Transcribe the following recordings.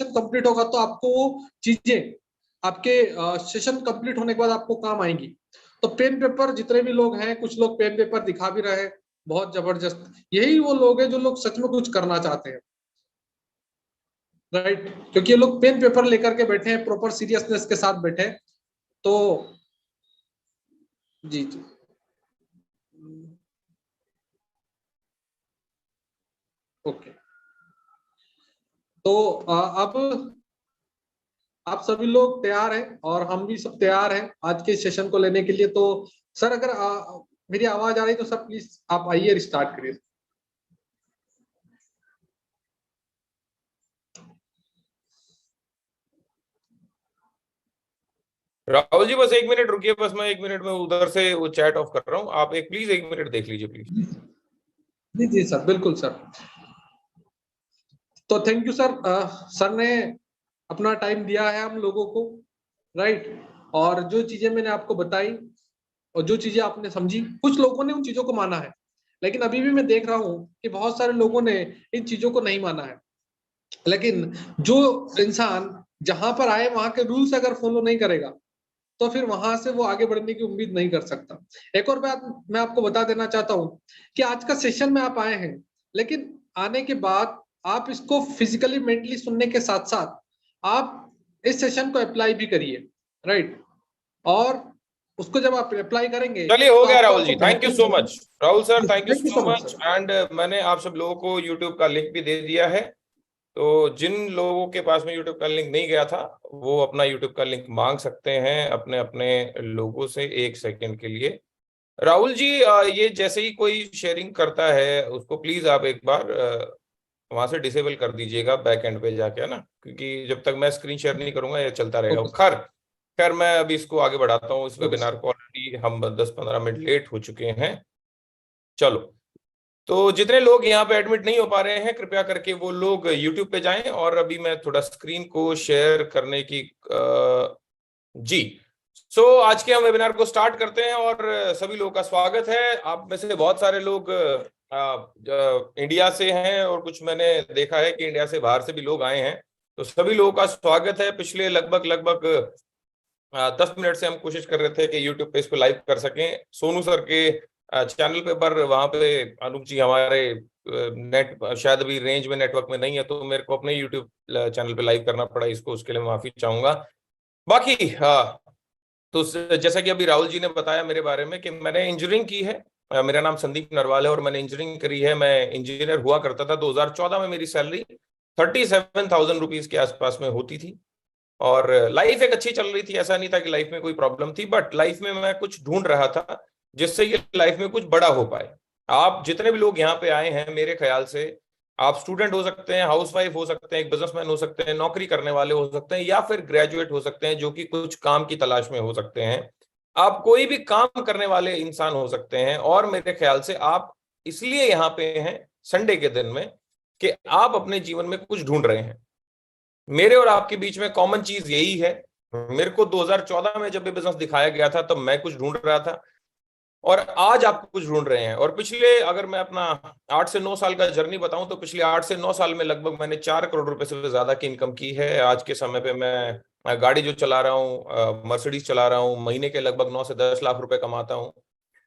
Session complete होगा तो आपको वो चीजें आपके सेशन कंप्लीट होने के बाद आपको काम आएंगी। तो पेन पेपर जितने भी लोग हैं, कुछ लोग पेन पेपर दिखा भी रहे हैं, बहुत जबरदस्त, यही वो लोग हैं जो लोग सच में कुछ करना चाहते हैं, राइट। क्योंकि ये लोग पेन पेपर लेकर के बैठे हैं, प्रॉपर सीरियसनेस के साथ बैठे हैं। तो जी जी, ओके। तो अब आप सभी लोग तैयार हैं और हम भी सब तैयार हैं आज के सेशन को लेने के लिए। तो सर अगर मेरी आवाज आ रही तो सर प्लीज आप आइए, स्टार्ट करिए। राहुल जी बस 1 मिनट रुकिए, बस मैं 1 मिनट में उधर से वो चैट ऑफ कर रहा हूँ, आप एक प्लीज 1 मिनट देख लीजिए प्लीज। जी जी सर, बिल्कुल सर। तो थैंक यू सर, सर ने अपना टाइम दिया है हम लोगों को, राइट। और जो चीजें मैंने आपको बताई और जो चीजें आपने समझी, कुछ लोगों ने उन चीजों को माना है, लेकिन अभी भी मैं देख रहा हूँ कि बहुत सारे लोगों ने इन चीजों को नहीं माना है। लेकिन जो इंसान जहां पर आए वहां के रूल्स अगर फॉलो नहीं करेगा तो फिर वहां से वो आगे बढ़ने की उम्मीद नहीं कर सकता। एक और बात मैं आपको बता देना चाहता हूं कि आज का सेशन में आप आए हैं, लेकिन आने के बाद आप इसको फिजिकली मेंटली सुनने के साथ साथ आप इस सेशन को अप्लाई भी करिए, राइट। और उसको जब आप अप्लाई करेंगे चलिए हो तो गया आपको राहुल जी, आपको thank you benefit so much. Rahul sir thank you thank you so so much much. Sir. And मैंने आप सब लोगों को यूट्यूब का लिंक भी दे दिया है, तो जिन लोगों के पास में यूट्यूब का लिंक नहीं गया था वो अपना यूट्यूब का लिंक मांग सकते हैं अपने अपने लोगों से 1 सेकंड के लिए। राहुल जी ये जैसे ही कोई शेयरिंग करता है उसको प्लीज आप एक बार वहां से डिसेबल कर दीजिएगा बैक एंड पे जाके, है ना, क्योंकि जब तक मैं स्क्रीन शेयर नहीं करूंगा ये चलता रहेगा। ओके खैर खैर मैं अभी इसको आगे बढ़ाता हूँ, इस ओके वेबिनार सर। को ऑलरेडी हम 10-15 मिनट लेट हो चुके हैं। चलो, तो जितने लोग यहाँ पे एडमिट नहीं हो पा रहे हैं कृपया करके वो लोग यूट्यूब पे जाएं, और अभी मैं थोड़ा स्क्रीन को शेयर करने की जी। आज के हम वेबिनार को स्टार्ट करते हैं और सभी लोगों का स्वागत है। आप में से बहुत सारे लोग इंडिया से हैं और कुछ मैंने देखा है कि इंडिया से बाहर से भी लोग आए हैं, तो सभी लोगों का स्वागत है। पिछले लगभग लगभग 10 मिनट से हम कोशिश कर रहे थे कि यूट्यूब पे इसको लाइव कर सकें सोनू सर के चैनल पे, पर वहां पे अनूप जी हमारे नेट शायद अभी रेंज में नेटवर्क में नहीं है, तो मेरे को अपने यूट्यूब चैनल पे लाइव करना पड़ा इसको, उसके लिए माफी चाहूंगा। बाकी तो जैसा कि अभी राहुल जी ने बताया मेरे बारे में कि मैंने इंजीनियरिंग की है। मेरा नाम संदीप नरवाल है और मैंने इंजीनियरिंग करी है। मैं इंजीनियर हुआ करता था। 2014 में मेरी सैलरी 37,000 रुपीज के आसपास में होती थी और लाइफ एक अच्छी चल रही थी। ऐसा नहीं था कि लाइफ में कोई प्रॉब्लम थी, बट लाइफ में मैं कुछ ढूंढ रहा था जिससे ये लाइफ में कुछ बड़ा हो पाए। आप जितने भी लोग यहाँ पे आए हैं, मेरे ख्याल से आप स्टूडेंट हो सकते हैं, हाउसवाइफ हो सकते हैं, एक बिजनेसमैन हो सकते हैं, नौकरी करने वाले हो सकते हैं, या फिर ग्रेजुएट हो सकते हैं जो कि कुछ काम की तलाश में हो सकते हैं। आप कोई भी काम करने वाले इंसान हो सकते हैं, और मेरे ख्याल से आप इसलिए यहाँ पे हैं संडे के दिन में कि आप अपने जीवन में कुछ ढूंढ रहे हैं। मेरे और आपके बीच में कॉमन चीज यही है। मेरे को 2014 में जब ये बिजनेस दिखाया गया था तब मैं कुछ ढूंढ रहा था, और आज आप कुछ ढूंढ रहे हैं। और पिछले, अगर मैं अपना 8 से 9 साल का जर्नी बताऊं, तो पिछले 8 से 9 साल में लगभग मैंने 4 करोड़ रुपए से ज्यादा की इनकम की है। आज के समय पे मैं गाड़ी जो चला रहा हूँ, मर्सिडीज चला रहा हूँ, महीने के लगभग 9 से 10 लाख रुपए कमाता हूँ,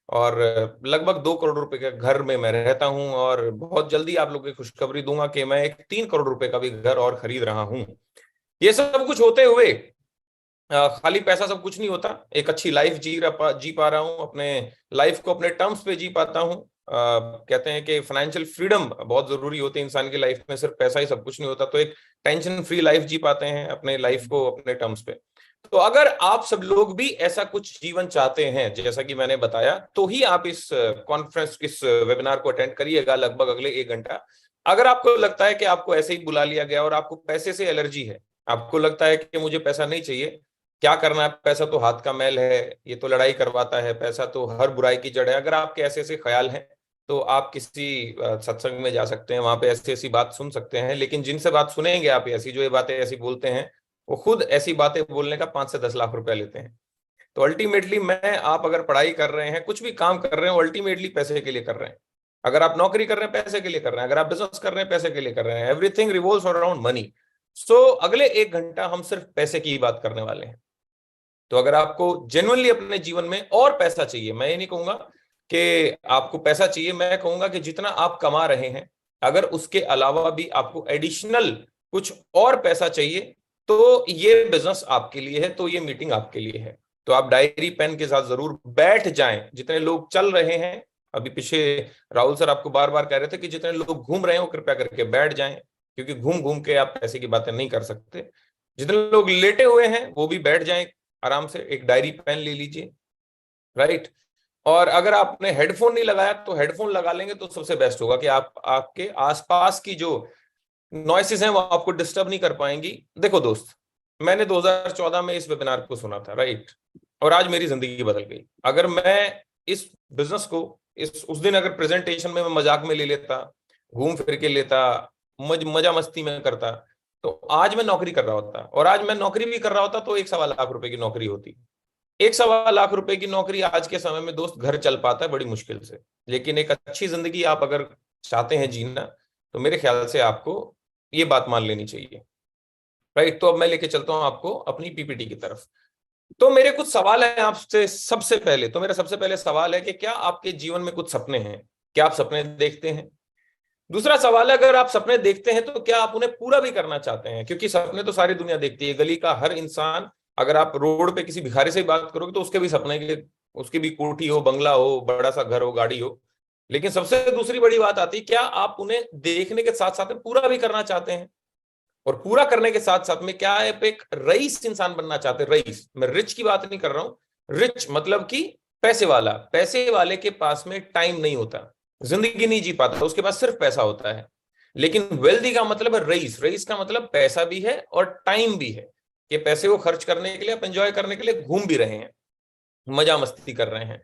और लगभग 2 करोड़ रुपए के घर में मैं रहता हूँ। और बहुत जल्दी आप लोगों की खुशखबरी दूंगा कि मैं एक 3 करोड़ रुपए का भी घर और खरीद रहा हूँ। ये सब कुछ होते हुए खाली पैसा सब कुछ नहीं होता। एक अच्छी लाइफ जी पा रहा हूँ, अपने लाइफ को अपने टर्म्स पे जी पाता हूँ। कहते हैं कि फाइनेंशियल फ्रीडम बहुत जरूरी होती है इंसान की लाइफ में, सिर्फ पैसा ही सब कुछ नहीं होता। तो एक टेंशन फ्री लाइफ जी पाते हैं अपने लाइफ को अपने टर्म्स पे। तो अगर आप सब लोग भी ऐसा कुछ जीवन चाहते हैं जैसा कि मैंने बताया, तो ही आप इस कॉन्फ्रेंस, इस वेबिनार को अटेंड करिएगा लगभग अगले 1 घंटा। अगर आपको लगता है कि आपको ऐसे ही बुला लिया गया और आपको पैसे से एलर्जी है, आपको लगता है कि मुझे पैसा नहीं चाहिए, क्या करना है, पैसा तो हाथ का मैल है, ये तो लड़ाई करवाता है, पैसा तो हर बुराई की जड़ है, अगर आपके ऐसे ऐसे ख्याल हैं तो आप किसी सत्संग में जा सकते हैं, वहां पे ऐसी ऐसी बात सुन सकते हैं। लेकिन जिनसे बात सुनेंगे आप, ऐसी जो ये बातें ऐसी बोलते हैं, वो खुद ऐसी बातें बोलने का 5 से 10 लाख रुपया लेते हैं। तो अल्टीमेटली मैं, आप अगर पढ़ाई कर रहे हैं, कुछ भी काम कर रहे हैं, अल्टीमेटली पैसे के लिए कर रहे हैं। अगर आप नौकरी कर रहे हैं पैसे के लिए कर रहे हैं, अगर आप बिजनेस कर रहे हैं पैसे के लिए कर रहे हैं। Everything revolves around money. अगले 1 घंटा हम सिर्फ पैसे की ही बात करने वाले हैं। तो अगर आपको जेन्युइनली अपने जीवन में और पैसा चाहिए, मैं ये नहीं कहूंगा कि आपको पैसा चाहिए, मैं कहूंगा कि जितना आप कमा रहे हैं, अगर उसके अलावा भी आपको एडिशनल कुछ और पैसा चाहिए, तो ये बिजनेस आपके लिए है, तो ये मीटिंग आपके लिए है। तो आप डायरी पेन के साथ जरूर बैठ जाएं। जितने लोग चल रहे हैं, अभी पीछे राहुल सर आपको बार बार कह रहे थे कि जितने लोग घूम रहे हो कृपया करके बैठ जाएं, क्योंकि घूम घूम के आप पैसे की बातें नहीं कर सकते। जितने लोग लेटे हुए हैं वो भी बैठ जाएं, आराम से एक डायरी पेन ले लीजिए, राइट। और अगर आपने हेडफोन नहीं लगाया तो हेडफोन लगा लेंगे तो सबसे बेस्ट होगा कि आप आपके आसपास की जो नॉइसेस हैं वो आपको डिस्टर्ब नहीं कर पाएंगी। देखो दोस्त, मैंने 2014 में इस वेबिनार को सुना था, राइट, और आज मेरी जिंदगी बदल गई। अगर मैं इस बिजनेस को उस दिन अगर प्रेजेंटेशन में मैं मजाक में ले लेता, घूम फिर के लेता, मजा मस्ती में करता, तो आज मैं नौकरी कर रहा होता। और आज मैं नौकरी भी कर रहा होता तो 1.25 लाख रुपए की नौकरी होती। 1.25 लाख रुपए की नौकरी आज के समय में दोस्त घर चल पाता है बड़ी मुश्किल से। लेकिन एक अच्छी जिंदगी आप अगर चाहते हैं जीना, तो मेरे ख्याल से आपको ये बात मान लेनी चाहिए, राइट। तो अब मैं लेके चलता हूं आपको अपनी पीपीटी की तरफ। तो मेरे कुछ सवाल हैं आपसे। सबसे पहले तो मेरा सबसे पहले सवाल है कि क्या आपके जीवन में कुछ सपने हैं? क्या आप सपने देखते हैं? दूसरा सवाल है, अगर आप सपने देखते हैं तो क्या आप उन्हें पूरा भी करना चाहते हैं? क्योंकि सपने तो सारी दुनिया देखती है, गली का हर इंसान। अगर आप रोड पे किसी भिखारी से बात करोगे तो उसके भी सपने के, उसकी भी कोठी हो, बंगला हो, बड़ा सा घर हो, गाड़ी हो। लेकिन सबसे दूसरी बड़ी बात आती है, क्या आप उन्हें देखने के साथ साथ में पूरा भी करना चाहते हैं? और पूरा करने के साथ साथ में क्या आप एक रईस इंसान बनना चाहते हैं? रईस, मैं रिच की बात नहीं कर रहा हूं। रिच मतलब कि पैसे वाला। पैसे वाले के पास में टाइम नहीं होता, जिंदगी नहीं जी पाता, उसके पास सिर्फ पैसा होता है। लेकिन वेल्दी का मतलब है रईस। रईस का मतलब पैसा भी है और टाइम भी है, कि पैसे को खर्च करने के लिए, आप एंजॉय करने के लिए घूम भी रहे हैं, मजा मस्ती कर रहे हैं।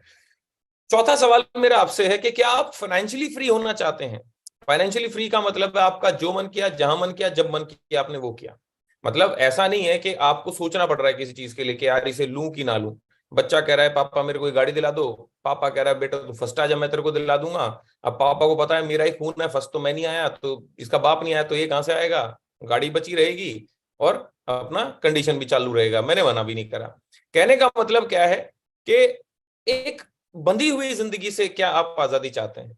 चौथा सवाल मेरा आपसे है कि क्या आप फाइनेंशियली फ्री होना चाहते हैं? फाइनेंशियली फ्री का मतलब है आपका जो मन किया, जहां मन किया, जब मन किया, आपने वो किया। मतलब ऐसा नहीं है कि आपको सोचना पड़ रहा है किसी चीज के लिए कि यार इसे लूं कि ना लूं। बच्चा कह रहा है पापा मेरे को एक गाड़ी दिला दो, पापा कह रहा है बेटा तू फर्स्ट आ जा मैं तेरे को दिला दूंगा। अब पापा को पता है मेरा ही खून है, फर्स्ट तो मैं नहीं आया, तो इसका बाप नहीं आया, तो ये कहां से आएगा? गाड़ी बची रहेगी और अपना कंडीशन भी चालू रहेगा। मैंने मना भी नहीं करा। कहने का मतलब क्या है कि एक बंधी हुई जिंदगी से क्या आप आजादी चाहते हैं?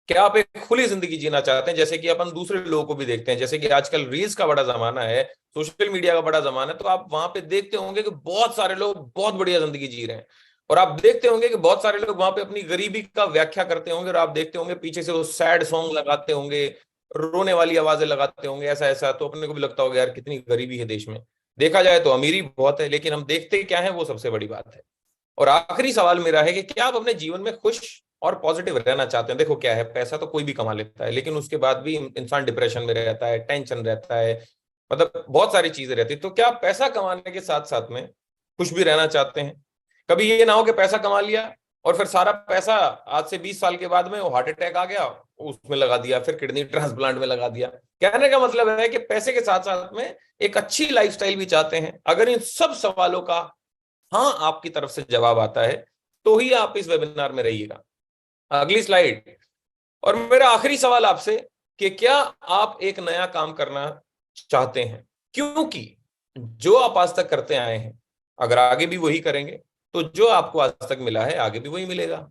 क्या आप एक खुली जिंदगी जीना चाहते हैं? जैसे कि अपन दूसरे लोगों को भी देखते हैं, जैसे कि आजकल रील्स का बड़ा जमाना है, सोशल मीडिया का बड़ा जमाना है, तो आप वहां पे देखते होंगे कि बहुत सारे लोग बहुत बढ़िया जिंदगी जी रहे हैं। और आप देखते होंगे कि बहुत सारे लोग वहां पे अपनी गरीबी का व्याख्या करते होंगे, और आप देखते होंगे पीछे से वो सैड सॉन्ग लगाते होंगे, रोने वाली आवाजें लगाते होंगे, ऐसा ऐसा। तो अपने को भी लगता होगा यार कितनी गरीबी है देश में। देखा जाए तो अमीरी बहुत है, लेकिन हम देखते क्या है वो सबसे बड़ी बात है। और आखिरी सवाल मेरा है कि क्या आप अपने जीवन में खुश और पॉजिटिव रहना चाहते हैं? देखो क्या है, पैसा तो कोई भी कमा लेता है, लेकिन उसके बाद भी इंसान डिप्रेशन में रहता है, टेंशन रहता है, मतलब बहुत सारी चीजें रहती है। तो क्या आप पैसा कमाने के साथ साथ में खुश भी रहना चाहते हैं? कभी ये ना हो कि पैसा कमा लिया और फिर सारा पैसा आज से 20 साल के बाद में वो हार्ट अटैक आ गया, उसमें लगा दिया, फिर किडनी ट्रांसप्लांट में लगा दिया। कहने का मतलब है कि पैसे के साथ साथ में एक अच्छी लाइफस्टाइल भी चाहते हैं। अगर इन सब सवालों का हाँ आपकी तरफ से जवाब आता है तो ही आप इस वेबिनार में रहिएगा। अगली स्लाइड। और मेरा आखिरी सवाल आपसे कि क्या आप एक नया काम करना चाहते हैं? क्योंकि जो आप आज तक करते आए हैं, अगर आगे भी वही करेंगे तो जो आपको आज तक मिला है आगे भी वही मिलेगा।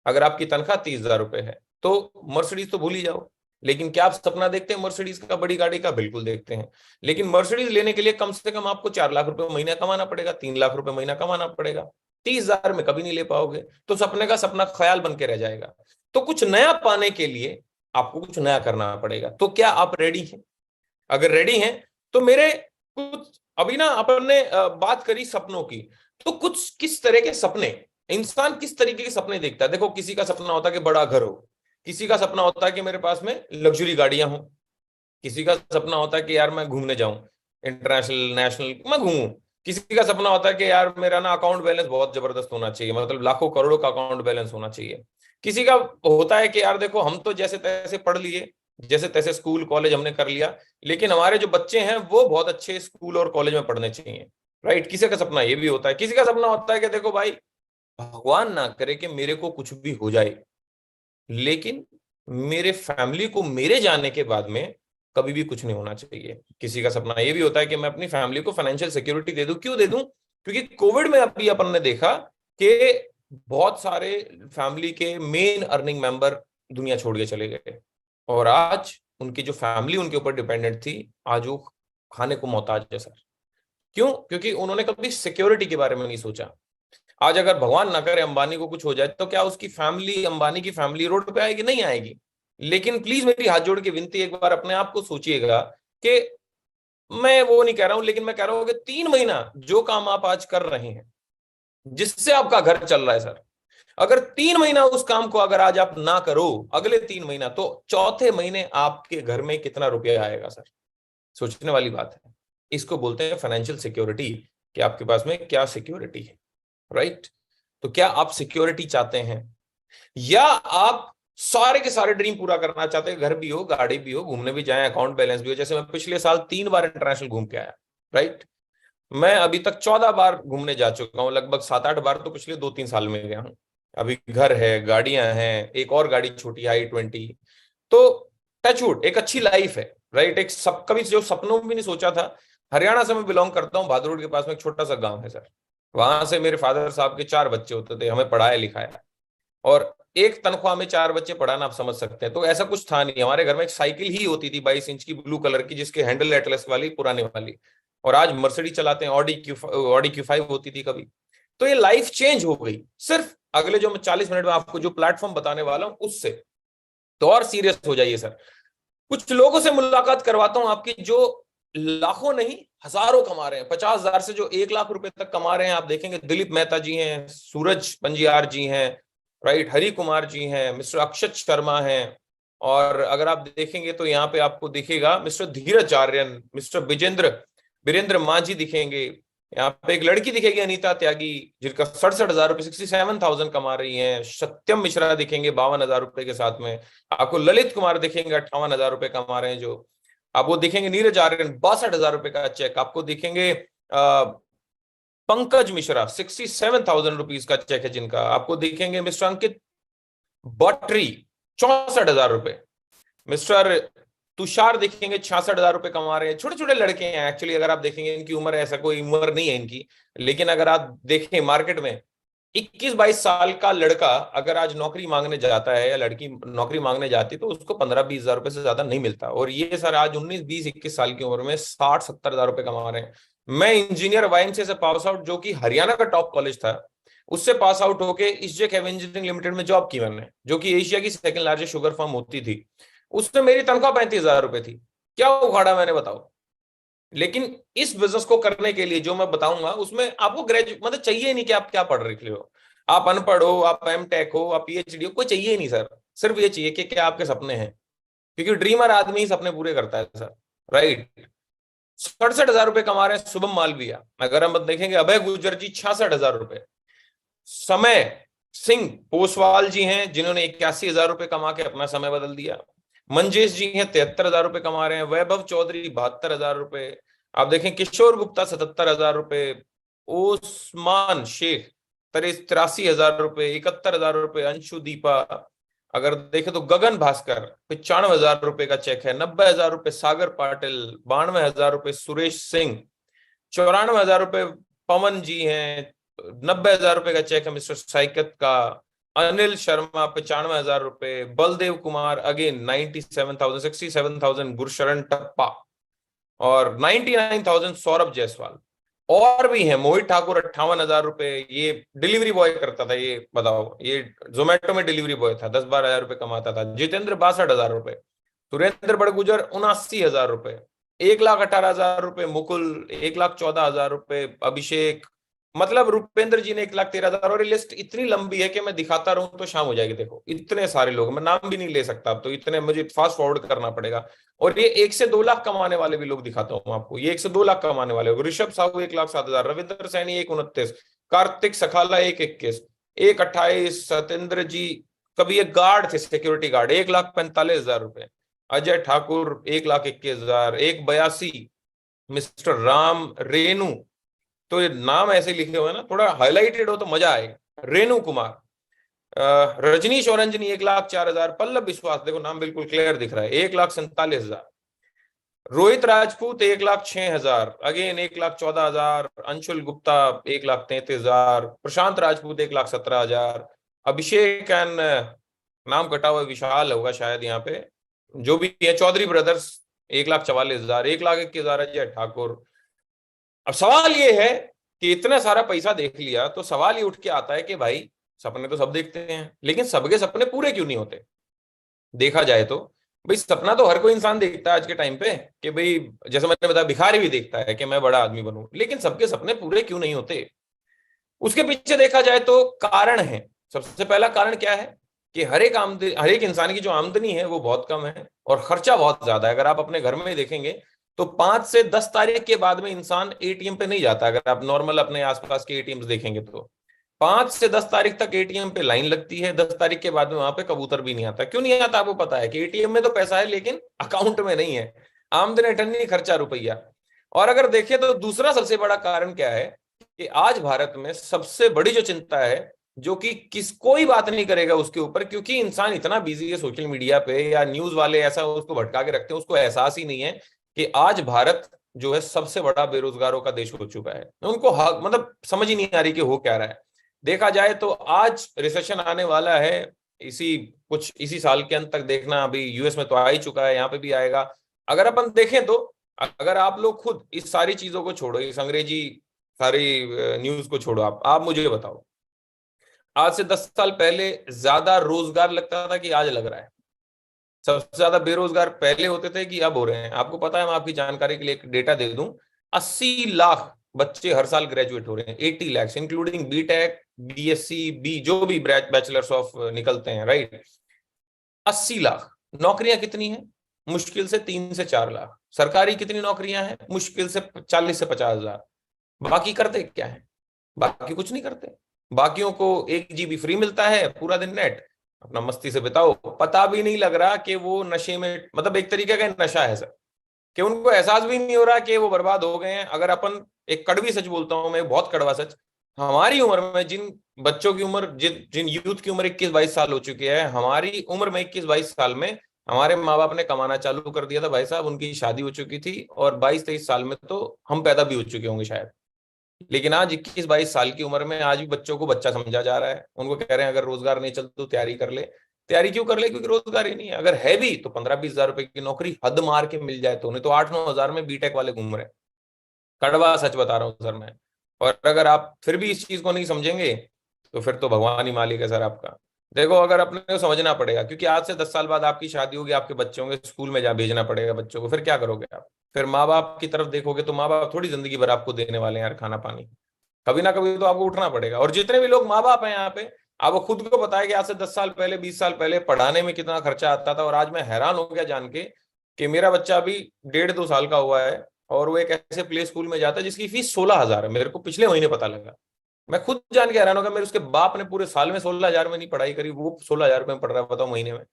अगर आपकी तनख्वाह 30,000 रुपए है तो मर्सिडीज तो भूल ही जाओ। लेकिन क्या आप सपना देखते हैं मर्सिडीज का, बड़ी गाड़ी का? बिल्कुल देखते हैं। लेकिन मर्सिडीज लेने के लिए कम से कम आपको 4 लाख रुपए महीना कमाना पड़ेगा, 3 लाख रुपए महीना कमाना पड़ेगा। 30,000 में कभी नहीं ले पाओगे, तो सपने का सपना ख्याल बन के रह जाएगा। तो कुछ नया पाने के लिए आपको कुछ नया करना पड़ेगा। तो क्या आप रेडी हैं? अगर रेडी हैं तो मेरे कुछ, अभी ना अपन ने बात करी सपनों की, तो कुछ किस तरह के सपने, इंसान किस तरीके के सपने देखता है। देखो किसी का सपना होता है कि बड़ा घर हो, किसी का सपना होता है कि मेरे पास में लग्जरी गाड़ियां हो, किसी का सपना होता है कि यार मैं घूमने जाऊं, इंटरनेशनल नेशनल मैं घूमूं। किसी का सपना होता है कि यार मेरा ना अकाउंट बैलेंस बहुत जबरदस्त होना चाहिए, मतलब लाखों करोड़ों का अकाउंट बैलेंस होना चाहिए। किसी का होता है कि यार देखो हम तो जैसे तैसे पढ़ लिए, जैसे तैसे स्कूल कॉलेज हमने कर लिया, लेकिन हमारे जो बच्चे हैं वो बहुत अच्छे स्कूल और कॉलेज में पढ़ने चाहिए, राइट। किसी का सपना ये भी होता है। किसी का सपना होता है कि देखो भाई भगवान ना करे कि मेरे को कुछ भी हो जाए, लेकिन मेरे फैमिली को मेरे जाने के बाद में कभी भी कुछ नहीं होना चाहिए। किसी का सपना ये भी होता है कि मैं अपनी फैमिली को फाइनेंशियल सिक्योरिटी दे दूं। क्यों दे दूं? क्योंकि कोविड में अभी अपन ने देखा कि बहुत सारे फैमिली के मेन अर्निंग मेंबर दुनिया छोड़ के चले गए, और आज उनकी जो फैमिली उनके ऊपर डिपेंडेंट थी, आज वो खाने को मोहताज है सर। क्यों? क्योंकि उन्होंने कभी सिक्योरिटी के बारे में नहीं सोचा। आज अगर भगवान ना करे अंबानी को कुछ हो जाए, तो क्या उसकी फैमिली, अंबानी की फैमिली रोड पे आएगी? नहीं आएगी। लेकिन प्लीज मेरी हाथ जोड़ के विनती, एक बार अपने आप को सोचिएगा कि मैं वो नहीं कह रहा हूं, लेकिन मैं कह रहा हूं कि 3 महीना जो काम आप आज कर रहे हैं, जिससे आपका घर चल रहा है सर, अगर 3 महीना उस काम को अगर आज आप ना करो, अगले 3 महीना, तो चौथे महीने आपके घर में कितना रुपया आएगा सर? सोचने वाली बात है। इसको बोलते हैं फाइनेंशियल सिक्योरिटी, कि आपके पास में क्या सिक्योरिटी है, राइट? तो क्या आप सिक्योरिटी चाहते हैं, या आप सारे के सारे ड्रीम पूरा करना चाहते हैं? घर भी हो, गाड़ी भी हो, घूमने भी जाएं, अकाउंट बैलेंस भी हो। जैसे मैं पिछले साल 3 बार इंटरनेशनल घूम के आया, राइट? मैं अभी तक 14 बार घूमने जा चुका हूं, लगभग 7-8 बार तो पिछले 2-3 साल में गया हूं। अभी घर है, गाड़ियां हैं, एक और गाड़ी छोटी i20। तो टचवुड, एक अच्छी लाइफ है, राइट? एक सब कभी जो सपनों में भी नहीं सोचा था। हरियाणा से मैं बिलोंग करता हूँ, भादरोड के पास में एक छोटा सा गांव है सर। वहां से मेरे फादर साहब के 4 बच्चे होते थे, हमें पढ़ाया लिखाया, और एक तनख्वाह में 4 बच्चे पढ़ाना आप समझ सकते हैं। तो ऐसा कुछ था नहीं। हमारे घर में एक साइकिल ही होती थी 22 इंच की, ब्लू कलर की, जिसके हैंडल एटलस वाली, पुराने वाली। और आज मर्सिडीज चलाते हैं, ऑडी Q5 होती थी कभी। तो ये लाइफ चेंज हो गई सिर्फ अगले जो मैं 40 मिनट में आपको जो प्लेटफॉर्म बताने वाला हूं उससे। तो और सीरियस हो जाइए सर। कुछ लोगों से मुलाकात करवाता हूं आपकी, जो लाखों नहीं हजारों कमा रहे हैं। 50,000 से जो 1 लाख रुपए तक कमा रहे हैं, आप देखेंगे दिलीप मेहता जी हैं, सूरज पंजियार जी हैं, राइट, हरि कुमार जी हैं, मिस्टर अक्षत शर्मा हैं, और अगर आप देखेंगे तो यहाँ पे आपको दिखेगा मिस्टर धीरज आर्यन, मिस्टर वीरेंद्र मांझी दिखेंगे। यहाँ पे एक लड़की दिखेगी अनीता त्यागी, जिनका 67,000 रुपए, 67,000 कमा रही हैं। सत्यम मिश्रा दिखेंगे 52,000 रुपए के साथ में। आपको ललित कुमार दिखेंगे 58,000 रुपए कमा रहे हैं जो। आप वो दिखेंगे नीरज आर्यन 62,000 रुपए का चेक। आपको दिखेंगे पंकज मिश्रा 67,000 रुपीज का चेक है जिनका। आपको दिखेंगे मिस्टर अंकित बट्री 64,000 रुपए। मिस्टर तुषार दिखेंगे 66,000 रुपए कमा रहे हैं। छोटे छोटे लड़के हैं एक्चुअली, अगर आप देखेंगे इनकी उम्र, ऐसा कोई उम्र नहीं है इनकी, लेकिन अगर आप देखें मार्केट में 21-22 साल का लड़का अगर आज नौकरी मांगने जाता है, या लड़की नौकरी मांगने जाती है, तो उसको 15-20 हजार रुपए से ज्यादा नहीं मिलता। और ये सर आज 19-20-21 साल की उम्र में 60-70 हजार रुपए कमा रहे हैं। मैं इंजीनियर वाईएमसीए से पास आउट, जो कि हरियाणा का टॉप कॉलेज था, उससे पास आउट होके ईस्टजेक हेवी इंजीनियरिंग लिमिटेड में जॉब की मैंने, जो कि एशिया की सेकंड लार्जेस्ट शुगर फर्म होती थी। उसमें मेरी तनख्वाह 35,000 रुपए थी। क्या उखाड़ा मैंने, बताओ? लेकिन इस बिजनेस को करने के लिए जो मैं बताऊंगा, उसमें आपको ग्रेजुएट मतलब चाहिए नहीं कि आप क्या पढ़ रहे हो, आप अनपढ़ हो, आप एमटेक हो, आप पीएचडी हो, कोई चाहिए ही नहीं सर। सिर्फ ये चाहिए कि क्या आपके सपने हैं, क्योंकि ड्रीमर आदमी ही सपने पूरे करता है सर, राइट? 67,000 रुपए कमा रहे हैं शुभम मालविया। अगर हम देखेंगे अभय गुर्जर जी 66,000 रुपए। समय सिंह पोसवाल जी हैं, जिन्होंने 81,000 रुपए कमा के अपना समय बदल दिया। मंजेश जी हैं 73,000 रुपए कमा रहे हैं। वैभव चौधरी 72,000 रुपए। आप देखें किशोर गुप्ता 77,000 रुपए। ओस्मान शेख 83,000 रुपए, 71,000 रुपए। अंशु दीपा, अगर देखें तो गगन भास्कर 95,000 रुपए का चेक है। 90,000 रुपए सागर पाटिल, 92,000 रुपए सुरेश सिंह, 94,000 रुपए पवन जी हैं, 90,000 रुपए का चेक है मिस्टर साइकत का। अनिल शर्मा 95,000 रुपए। बलदेव कुमार अगेन 97,000, 67,000 गुरशरण टप्पा, और 99,000 सौरभ जायसवाल। और भी हैं, मोहित ठाकुर 58,000 रुपए, ये डिलीवरी बॉय करता था, ये बताओ, ये जोमेटो में डिलीवरी बॉय था, 10-12 हजार रुपए कमाता था। जितेंद्र 62,000 रुपए। सुरेंद्र बड़गुजर 79,000 रुपए। 1,18,000 रुपए मुकुल, 1,14,000 रुपए अभिषेक। मतलब रुपेंद्र जी ने 1,13,000। और ये लिस्ट इतनी लंबी है कि मैं दिखाता रहूं तो शाम हो जाएगी। देखो इतने सारे लोग, मैं नाम भी नहीं ले सकता अब तो, इतने मुझे फास्ट फॉरवर्ड करना पड़ेगा। और ये 1 से 2 लाख कमाने वाले भी लोग दिखाता हूं आपको। ये 1 से 2 लाख कमाने वाले, ऋषभ साहू 1,07,000, रविंद्र सैनी 1,29, कार्तिक सखाला 1,21, 1,28, सत्येंद्र जी, कभी एक गार्ड थे सिक्योरिटी गार्ड 1,45,000 रुपए। अजय ठाकुर 1,21,000, 1,82 मिस्टर राम रेणु। तो ये नाम ऐसे लिखे हुए हैं ना, थोड़ा हाईलाइटेड हो तो मजा आएगा। रेणु कुमार, रजनीश और रंजनी 1,04,000, पल्लव विश्वास, देखो नाम बिल्कुल क्लियर दिख रहा है, 1,47,000। Rohit Rajput 1,06,000, again 1,14,000, Anshul Gupta 1,33,000, Prashant Rajput 1,17,000, Abhishek and नाम कटा हुआ विशाल होगा शायद यहाँ पे, जो भी है, चौधरी ब्रदर्स 1,44,000, 1,21,000 अजय ठाकुर। अब सवाल ये है कि इतना सारा पैसा देख लिया तो सवाल ये उठ के आता है कि भाई सपने तो सब देखते हैं, लेकिन सबके सपने पूरे क्यों नहीं होते? देखा जाए तो भाई सपना तो हर कोई इंसान देखता है आज के टाइम पे कि भाई, जैसे मैंने बताया, भिखारी भी देखता है कि मैं बड़ा आदमी बनूं, लेकिन सबके सपने पूरे क्यों नहीं होते? उसके पीछे देखा जाए तो कारण है। सबसे पहला कारण क्या है कि हर एक इंसान की जो आमदनी है वो बहुत कम है और खर्चा बहुत ज्यादा है। अगर आप अपने घर में ही देखेंगे तो 5 से 10 तारीख के बाद में इंसान एटीएम पे नहीं जाता। अगर आप नॉर्मल अपने आसपास के एटीएम देखेंगे तो 5 से 10 तारीख तक एटीएम पे लाइन लगती है, 10 तारीख के बाद में वहां पे कबूतर भी नहीं आता। क्यों नहीं आता? आपको पता है कि एटीएम में तो पैसा है लेकिन अकाउंट में नहीं है, आमदनी अठन्नी खर्चा रुपया। और अगर देखें तो दूसरा सबसे बड़ा कारण क्या है कि आज भारत में सबसे बड़ी जो चिंता है, जो कि कोई बात नहीं करेगा उसके ऊपर, क्योंकि इंसान इतना बिजी है सोशल मीडिया पे या न्यूज वाले ऐसा उसको भटका के रखते हैं, उसको एहसास ही नहीं है कि आज भारत जो है सबसे बड़ा बेरोजगारों का देश हो चुका है। उनको मतलब समझ ही नहीं आ रही कि हो क्या रहा है। देखा जाए तो आज रिसेशन आने वाला है, इसी साल के अंत तक देखना। अभी यूएस में तो आ ही चुका है, यहाँ पे भी आएगा। अगर अपन देखें तो अगर आप लोग खुद इस सारी चीजों को छोड़ो, इस अंग्रेजी सारी न्यूज को छोड़ो, आप मुझे बताओ, आज से 10 साल पहले ज्यादा रोजगार लगता था कि आज लग रहा है? सबसे ज्यादा बेरोजगार पहले होते थे कि अब हो रहे हैं? आपको पता है, मैं आपकी जानकारी के लिए एक डेटा दे दूं, 80 लाख बच्चे हर साल ग्रेजुएट हो रहे हैं, 80 लाख इंक्लूडिंग बीटेक, बीएससी, जो भी बैचलर्स ऑफ निकलते हैं, राइट? 80 लाख। नौकरियां कितनी हैं? मुश्किल से 3 से 4 लाख। सरकारी कितनी नौकरियां हैं? मुश्किल से 40 से 50,000। बाकी करते क्या है? बाकी कुछ नहीं करते। बाकियों को 1 GB फ्री मिलता है, पूरा दिन नेट अपना मस्ती से बिताओ, पता भी नहीं लग रहा कि वो नशे में, मतलब एक तरीके का नशा है सर, कि उनको एहसास भी नहीं हो रहा कि वो बर्बाद हो गए हैं। अगर अपन एक कड़वी सच बोलता हूं मैं, बहुत कड़वा सच, हमारी उम्र में जिन बच्चों की उम्र, जिन यूथ की उम्र 21-22 साल हो चुकी है, हमारी उम्र में 21-22 साल में हमारे माँ बाप ने कमाना चालू कर दिया था भाई साहब, उनकी शादी हो चुकी थी, और 22-23 साल में तो हम पैदा भी हो चुके होंगे शायद। लेकिन आज 21-22 साल की उम्र में आज भी बच्चों को बच्चा समझा जा रहा है। उनको कह रहे हैं अगर रोजगार नहीं चलता तो तैयारी कर ले। तैयारी क्यों कर ले? क्योंकि रोजगार ही नहीं है। अगर है भी तो 15-20 हजार रुपए की नौकरी हद मार के मिल जाए तो, नहीं तो 8-9 हजार में बीटेक वाले घूम रहे हैं। कड़वा सच बता रहा हूँ सर मैं। और अगर आप फिर भी इस चीज को नहीं समझेंगे तो फिर तो भगवान ही मालिक है सर आपका। देखो, अगर अपने को समझना पड़ेगा, क्योंकि आज से 10 साल बाद आपकी शादी होगी, आपके बच्चे होंगे, स्कूल में जा भेजना पड़ेगा बच्चों को, फिर क्या करोगे आप? फिर माँ बाप की तरफ देखोगे तो माँ बाप थोड़ी जिंदगी भर आपको देने वाले हैं यार खाना पानी। कभी ना कभी तो आपको उठना पड़ेगा। और जितने भी लोग माँ बाप हैं यहाँ पे, आपको खुद को पता है कि आज से 10 साल पहले, 20 साल पहले पढ़ाने में कितना खर्चा आता था। और आज मैं हैरान हो गया जान के कि मेरा बच्चा अभी 1.5-2 साल का हुआ है और वो एक ऐसे प्ले स्कूल में जाता है जिसकी फीस 16,000 है। मेरे को पिछले महीने पता लगा। मैं खुद जान के हैरान हो गया। मेरे उसके बाप ने पूरे साल में 16,000 में नहीं पढ़ाई करी, वो 16,000 में पढ़ रहा है, बताओ महीने में।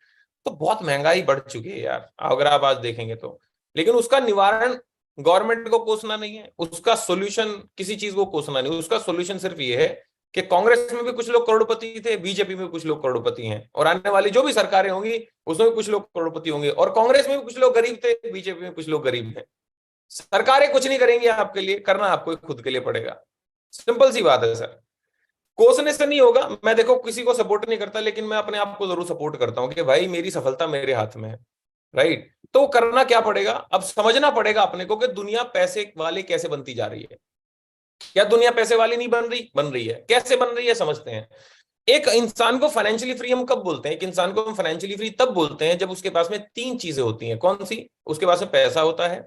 तो बहुत महंगाई बढ़ चुकी है यार, अगर आप आज देखेंगे तो। लेकिन उसका निवारण गवर्नमेंट को कोसना नहीं है, उसका सोल्यूशन किसी चीज को कोसना नहीं, उसका सोल्यूशन सिर्फ ये है कि कांग्रेस में भी कुछ लोग करोड़पति थे, बीजेपी में कुछ लोग करोड़पति हैं, और आने वाली जो भी सरकारें होंगी उसमें भी कुछ लोग करोड़पति होंगे, और कांग्रेस में भी कुछ लोग गरीब थे, बीजेपी में कुछ लोग गरीब हैं। सरकारें कुछ नहीं करेंगी आपके लिए, करना आपको खुद के लिए पड़ेगा। सिंपल सी बात है सर। कोसने से नहीं होगा। मैं देखो किसी को सपोर्ट नहीं करता, लेकिन मैं अपने आप को जरूर सपोर्ट करता हूं कि भाई मेरी सफलता मेरे हाथ में है, राइट? तो करना क्या पड़ेगा? अब समझना पड़ेगा अपने को कि दुनिया पैसे वाली कैसे बनती जा रही है। क्या दुनिया पैसे वाली नहीं बन रही है? कैसे बन रही है समझते हैं। एक इंसान को फाइनेंशियली फ्री हम कब बोलते हैं? एक इंसान को हम फाइनेंशियली फ्री तब बोलते हैं जब उसके पास में 3 चीजें होती हैं। कौन सी? उसके पास में पैसा होता है,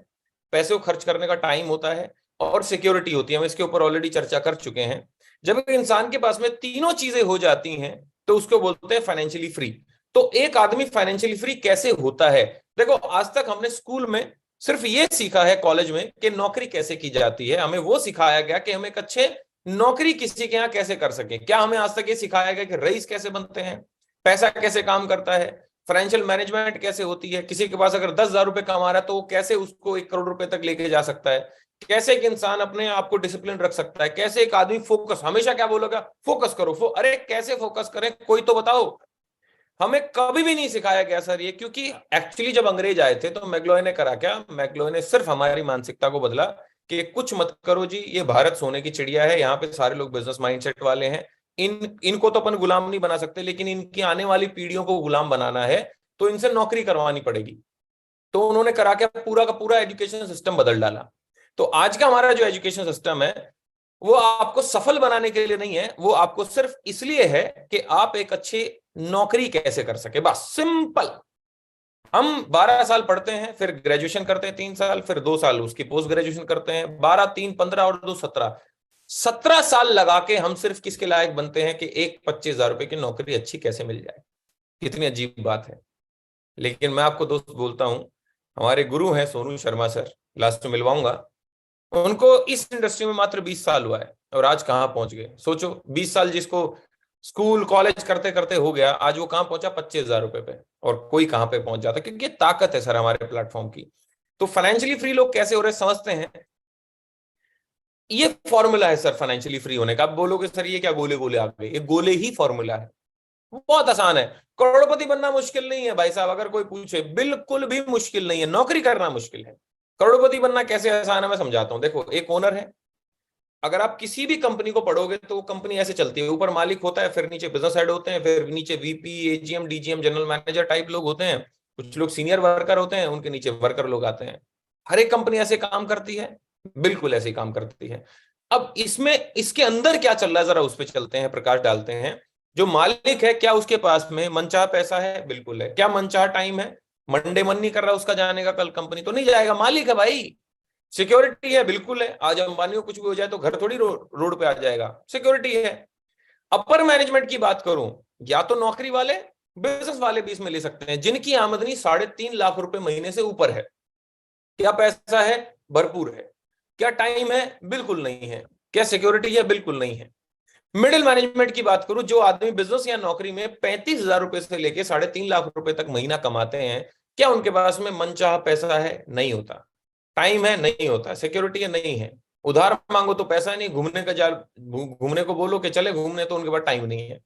पैसे को खर्च करने का टाइम होता है, और सिक्योरिटी होती है। हम इसके ऊपर ऑलरेडी चर्चा कर चुके हैं। जब एक इंसान के पास में तीनों चीजें हो जाती हैं तो उसको बोलते हैं फाइनेंशियली फ्री। तो एक आदमी फाइनेंशियली फ्री कैसे होता है? देखो, आज तक हमने स्कूल में सिर्फ ये सीखा है, कॉलेज में, कि नौकरी कैसे की जाती है। हमें वो सिखाया गया कि हम एक अच्छे नौकरी किसी के यहाँ कैसे कर सके। क्या हमें आज तक ये सिखाया गया कि रईस कैसे बनते हैं, पैसा कैसे काम करता है, फाइनेंशियल मैनेजमेंट कैसे होती है, किसी के पास अगर 10,000 रुपए कमा रहा है तो वो कैसे उसको 1 करोड़ रुपए तक लेके जा सकता है, कैसे एक इंसान अपने आप को डिसिप्लिन रख सकता है, कैसे एक आदमी फोकस, हमेशा क्या बोलेगा? फोकस करो। अरे कैसे फोकस करें, कोई तो बताओ। हमें कभी भी नहीं सिखाया गया सर ये, क्योंकि एक्चुअली जब अंग्रेज आए थे तो मैक्लोए ने करा क्या, मैक्लोए ने सिर्फ हमारी मानसिकता को बदला कि कुछ मत करो जी, ये भारत सोने की चिड़िया है, यहाँ पे सारे लोग बिजनेस माइंडसेट वाले हैं, इनको तो अपन गुलाम नहीं बना सकते, लेकिन इनकी आने वाली पीढ़ियों को गुलाम बनाना है तो इनसे नौकरी करवानी पड़ेगी। तो उन्होंने करा क्या, पूरा का पूरा एजुकेशन सिस्टम बदल डाला। तो आज का हमारा जो एजुकेशन सिस्टम है वो आपको सफल बनाने के लिए नहीं है, वो आपको सिर्फ इसलिए है कि आप एक अच्छी नौकरी कैसे कर सके, बस सिंपल। हम 12 साल पढ़ते हैं, फिर ग्रेजुएशन करते हैं 3 साल, फिर 2 साल उसकी पोस्ट ग्रेजुएशन करते हैं, 12 3 15 और 2 17 साल लगा के हम सिर्फ किसके लायक बनते हैं कि एक 25,000 रुपए की नौकरी अच्छी कैसे मिल जाए। कितनी अजीब बात है। लेकिन मैं आपको दोस्त बोलता हूं, हमारे गुरु हैं सोनू शर्मा सर, लास्ट में मिलवाऊंगा उनको, इस इंडस्ट्री में मात्र 20 साल हुआ है और आज कहां पहुंच गए सोचो। 20 साल जिसको स्कूल कॉलेज करते करते हो गया, आज वो कहां पहुंचा, 25,000 रुपए पे, और कोई कहां पे पहुंच जाता, क्योंकि ये ताकत है सर हमारे प्लेटफॉर्म की। तो फाइनेंशियली फ्री लोग कैसे हो रहे समझते हैं, ये फॉर्मूला है सर फाइनेंशियली फ्री होने का। आप बोलोगे सर ये क्या गोले गोले आ गए, ये गोले ही फॉर्मूला है, बहुत आसान है। करोड़पति बनना मुश्किल नहीं है भाई साहब, अगर कोई पूछे, बिल्कुल भी मुश्किल नहीं है, नौकरी करना मुश्किल है। करोड़पति बनना कैसे आसान है मैं समझाता हूं। देखो, एक ओनर है, अगर आप किसी भी कंपनी को पढ़ोगे तो वो कंपनी ऐसे चलती है, ऊपर मालिक होता है, फिर नीचे बिजनेस हेड होते हैं, फिर नीचे VP AGM DGM general manager type लोग होते हैं, कुछ लोग सीनियर वर्कर होते हैं, उनके नीचे वर्कर लोग आते हैं। हर एक कंपनी ऐसे काम करती है, बिल्कुल ऐसे ही काम करती है। अब इसमें इसके अंदर क्या चल रहा है जरा उस पर चलते हैं, प्रकाश डालते हैं। जो मालिक है, क्या उसके पास में मनचाहा पैसा है? बिल्कुल है। क्या मनचाहा टाइम है? मंडे मन नहीं कर रहा उसका जाने का, कल कंपनी तो नहीं जाएगा, मालिक है भाई। सिक्योरिटी है, बिल्कुल है। आज अंबानी को कुछ भी हो जाए तो घर थोड़ी रोड पे आ जाएगा, सिक्योरिटी है। अपर मैनेजमेंट की बात करूं, या तो नौकरी वाले बिजनेस वाले भी इसमें ले सकते हैं, जिनकी आमदनी 3.5 लाख रुपए महीने से ऊपर है। क्या पैसा है? भरपूर है। क्या टाइम है? बिल्कुल नहीं है। क्या सिक्योरिटी है? बिल्कुल नहीं है। मिडिल मैनेजमेंट की बात करूं, जो आदमी बिजनेस या नौकरी में 35,000 रुपए से लेके 3.5 लाख रुपए तक महीना कमाते हैं, क्या उनके पास में मनचाहा पैसा है? नहीं होता। टाइम है? नहीं होता। सिक्योरिटी है? नहीं है। उधार मांगो तो पैसा नहीं, घूमने का जाल, घूमने को बोलो कि चले घूमने, तो उनके पास टाइम नहीं है।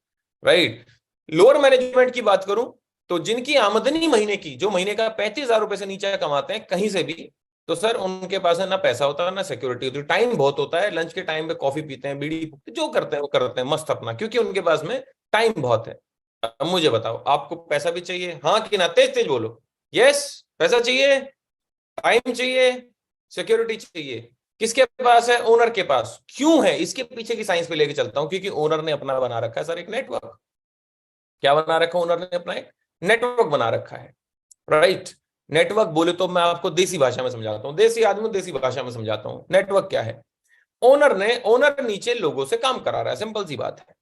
राइट। लोअर मैनेजमेंट की बात करूं, तो जिनकी आमदनी महीने की, जो महीने का 35,000 रुपए से नीचे कमाते हैं कहीं से भी, तो सर उनके पास है ना पैसा होता है ना सिक्योरिटी होती है। टाइम बहुत होता है, लंच के टाइम पे कॉफी पीते हैं, बीड़ी जो करते हैं वो करते हैं मस्त अपना, क्योंकि उनके पास में टाइम बहुत है। अब मुझे बताओ, आपको पैसा भी चाहिए? हाँ कि ना? तेज तेज बोलो। यस, पैसा चाहिए, टाइम चाहिए, सिक्योरिटी चाहिए। किसके पास है? ओनर के पास। क्यों है? इसके पीछे की साइंस पे लेके चलता हूं, क्योंकि ओनर ने अपना बना रखा है सर एक नेटवर्क। क्या बना रखा ओनर ने? अपना एक नेटवर्क बना रखा है। राइट। नेटवर्क बोले तो मैं आपको देसी भाषा में समझाता हूं, देसी आदमी देसी भाषा में समझाता हूं। नेटवर्क क्या है? ओनर नीचे लोगों से काम करा रहा है, सिंपल सी बात है।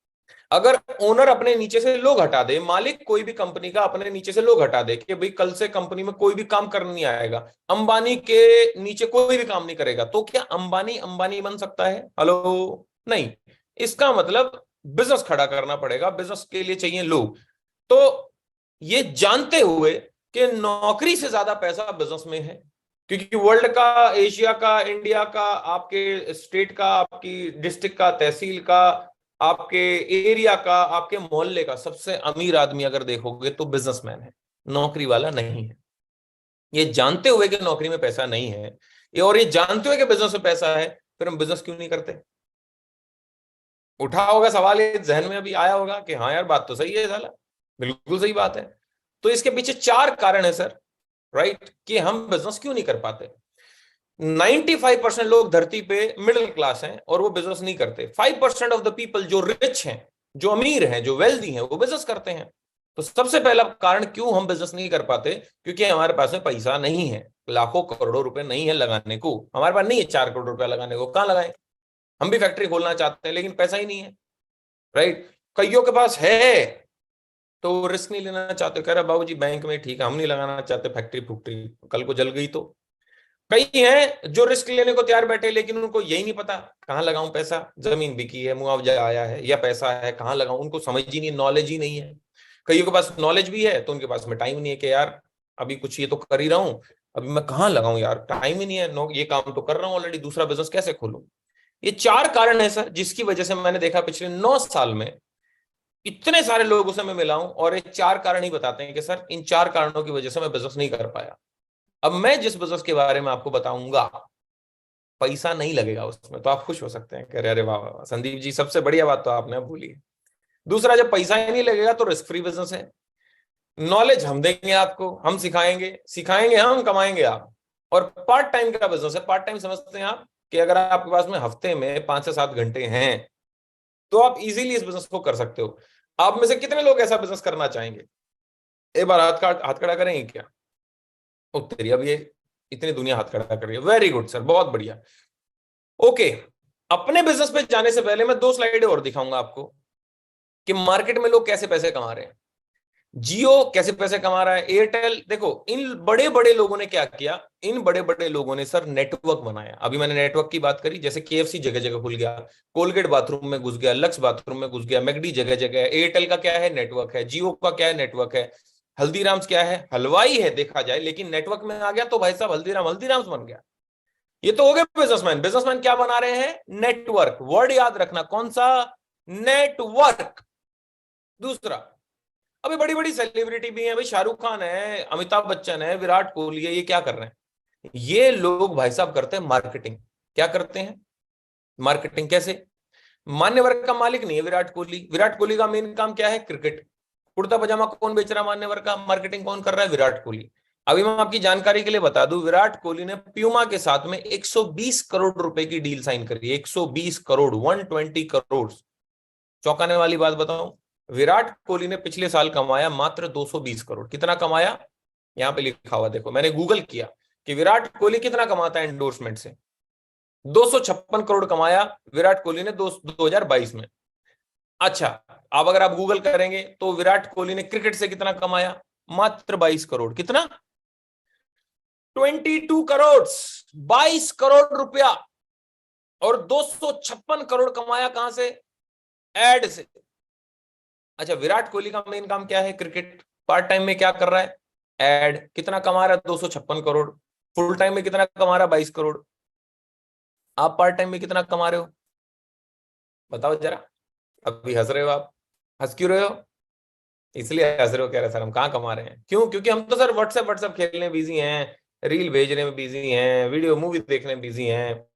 अगर ओनर अपने नीचे से लोग हटा दे, मालिक कोई भी कंपनी का अपने नीचे से लोग हटा दे कि भाई कल से कंपनी में कोई भी काम करने नहीं आएगा, अंबानी के नीचे कोई भी काम नहीं करेगा, तो क्या अंबानी अंबानी बन सकता है? हेलो, नहीं। इसका मतलब बिजनेस खड़ा करना पड़ेगा, बिजनेस के लिए चाहिए लोग। तो ये जानते हुए कि नौकरी से ज्यादा पैसा बिजनेस में है, क्योंकि वर्ल्ड का, एशिया का, इंडिया का, आपके स्टेट का, आपकी डिस्ट्रिक्ट का, तहसील का, आपके एरिया का, आपके मोहल्ले का सबसे अमीर आदमी अगर देखोगे तो बिजनेसमैन है, नौकरी वाला नहीं है। ये जानते हुए कि नौकरी में पैसा नहीं है, और ये जानते हुए कि बिजनेस में पैसा है, फिर हम बिजनेस क्यों नहीं करते? उठा होगा सवाल, ये जहन में अभी आया होगा कि हाँ यार बात तो सही है साला, बिल्कुल सही बात है। तो इसके पीछे 4 कारण है सर, राइट, कि हम बिजनेस क्यों नहीं कर पाते। 95% लोग धरती पे मिडिल क्लास हैं और वो बिजनेस नहीं करते। 5% ऑफ द पीपल जो रिच हैं, जो अमीर हैं, जो वेल्दी हैं, वो बिजनेस करते हैं। तो सबसे पहला कारण क्यों हम बिजनेस नहीं कर पाते, क्योंकि हमारे पास में पैसा नहीं है, लाखों करोड़ों रुपए नहीं है लगाने को। हमारे पास नहीं है 4 करोड़ रुपया लगाने को, कहां लगाएं? हम भी फैक्ट्री खोलना चाहते हैं लेकिन पैसा ही नहीं है। राइट। कईयों के पास है तो रिस्क नहीं लेना चाहते, कह रहे बाबूजी बैंक में ठीक है, हम नहीं लगाना चाहते फैक्ट्री फुक्ट्री, कल को जल गई तो। कई हैं जो रिस्क लेने को तैयार बैठे, लेकिन उनको यही नहीं पता कहां लगाऊं पैसा, जमीन बिकी है, मुआवजा आया है, या पैसा है, कहां लगाऊं, उनको समझ ही नहीं, नॉलेज ही नहीं है। कईयों के पास नॉलेज भी है तो उनके पास में टाइम नहीं है कि यार अभी कुछ ये तो कर ही रहा हूं, अभी मैं कहां लगाऊं यार, टाइम ही नहीं है, ये काम तो कर रहा हूं ऑलरेडी, दूसरा बिजनेस कैसे खोलूं। ये 4 कारण है सर, जिसकी वजह से मैंने देखा पिछले 9 साल में इतने सारे लोगों से मैं मिला हूं और ये 4 कारण ही बताते हैं कि सर इन 4 कारणों की वजह से मैं बिजनेस नहीं कर पाया। अब मैं जिस बिजनेस के बारे में आपको बताऊंगा, पैसा नहीं लगेगा उसमें, तो आप खुश हो सकते हैं, कह रहे अरे वाह वाह संदीप जी, सबसे बढ़िया बात तो आपने बोली है। दूसरा, जब पैसा ही नहीं लगेगा तो रिस्क फ्री बिजनेस है। नॉलेज हम देंगे आपको, हम सिखाएंगे, सिखाएंगे हम, कमाएंगे आप। और पार्ट टाइम का बिजनेस है। पार्ट टाइम समझते हैं आप कि अगर आपके पास में हफ्ते में 5 से 7 घंटे हैं तो आप इजीली इस बिजनेस को कर सकते हो। आप में से कितने लोग ऐसा बिजनेस करना चाहेंगे? एक बार हाथ खड़ा करेंगे क्या? उत्तरी, अब ये इतनी दुनिया हाथ खड़ा कर रही है, वेरी गुड सर, बहुत बढ़िया। ओके, अपने बिजनेस पे जाने से पहले मैं 2 स्लाइड और दिखाऊंगा आपको कि मार्केट में लोग कैसे पैसे कमा रहे हैं। जियो कैसे पैसे कमा रहा है, एयरटेल। देखो इन बड़े बड़े लोगों ने क्या किया, इन बड़े बड़े लोगों ने सर नेटवर्क बनाया। अभी मैंने नेटवर्क की बात करी, जैसे केएफसी जगह जगह खुल गया, कोलगेट बाथरूम में घुस गया, लक्स बाथरूम में घुस गया, मैकडी जगह जगह है। एयरटेल का क्या है, नेटवर्क है। जियो का क्या है, नेटवर्क है। हल्दीराम्स क्या है, हलवाई है देखा जाए, लेकिन नेटवर्क में आ गया तो भाई साहब हल्दीराम्स बन गया। ये तो हो गए बिजनेसमैन। बिजनेसमैन क्या बना रहे हैं, नेटवर्क। वर्ड याद रखना, कौन सा, नेटवर्क। दूसरा, अभी बड़ी बड़ी सेलिब्रिटी भी हैं, भाई शाहरुख खान है, अमिताभ बच्चन है, विराट कोहली है, ये क्या कर रहे हैं? ये लोग भाई साहब करते हैं मार्केटिंग। क्या करते हैं, मार्केटिंग। कैसे? मान्य वर्ग का मालिक नहीं है विराट कोहली। विराट कोहली का मेन काम क्या है, क्रिकेट। कुर्ता पजामा कौन बेच रहा है, मान्य वर्ग का। मार्केटिंग कौन कर रहा है, विराट कोहली। अभी मैं आपकी जानकारी के लिए बता दूं, विराट कोहली ने प्यूमा के साथ में 120 करोड़ रुपए की डील साइन करी है। 120 करोड़, 120 करोड़। चौंकाने वाली बात बताऊं, विराट कोहली ने पिछले साल कमाया मात्र 220 करोड़। कितना कमाया? यहां पे लिखा हुआ देखो, मैंने गूगल किया कि विराट कोहली कितना कमाता है एंडोर्समेंट से। 256 करोड़ कमाया विराट कोहली ने 2022 में। अच्छा, अब अगर आप गूगल करेंगे तो विराट कोहली ने क्रिकेट से कितना कमाया, मात्र 22 करोड़। कितना? 22 करोड़, 22 करोड़ रुपया। और 256 करोड़ कमाया कहां से, एड से। अच्छा, विराट कोहली का मेन काम क्या है, क्रिकेट। पार्ट टाइम में क्या कर रहा है, एड। कितना कमा रहा है, 256 करोड़। फुल टाइम में कितना कमा रहा है, 22 करोड़। आप पार्ट टाइम में कितना कमा रहे हो, बताओ जरा। अभी हंस रहे हो आप, हंस क्यों रहे हो? इसलिए हंस रहे हो, कह रहे सर हम कहाँ कमा रहे हैं। क्यों? क्योंकि हम तो सर व्हाट्सएप खेलने में बिजी हैं, रील भेजने में बिजी हैं, वीडियो मूवी देखने में बिजी हैं।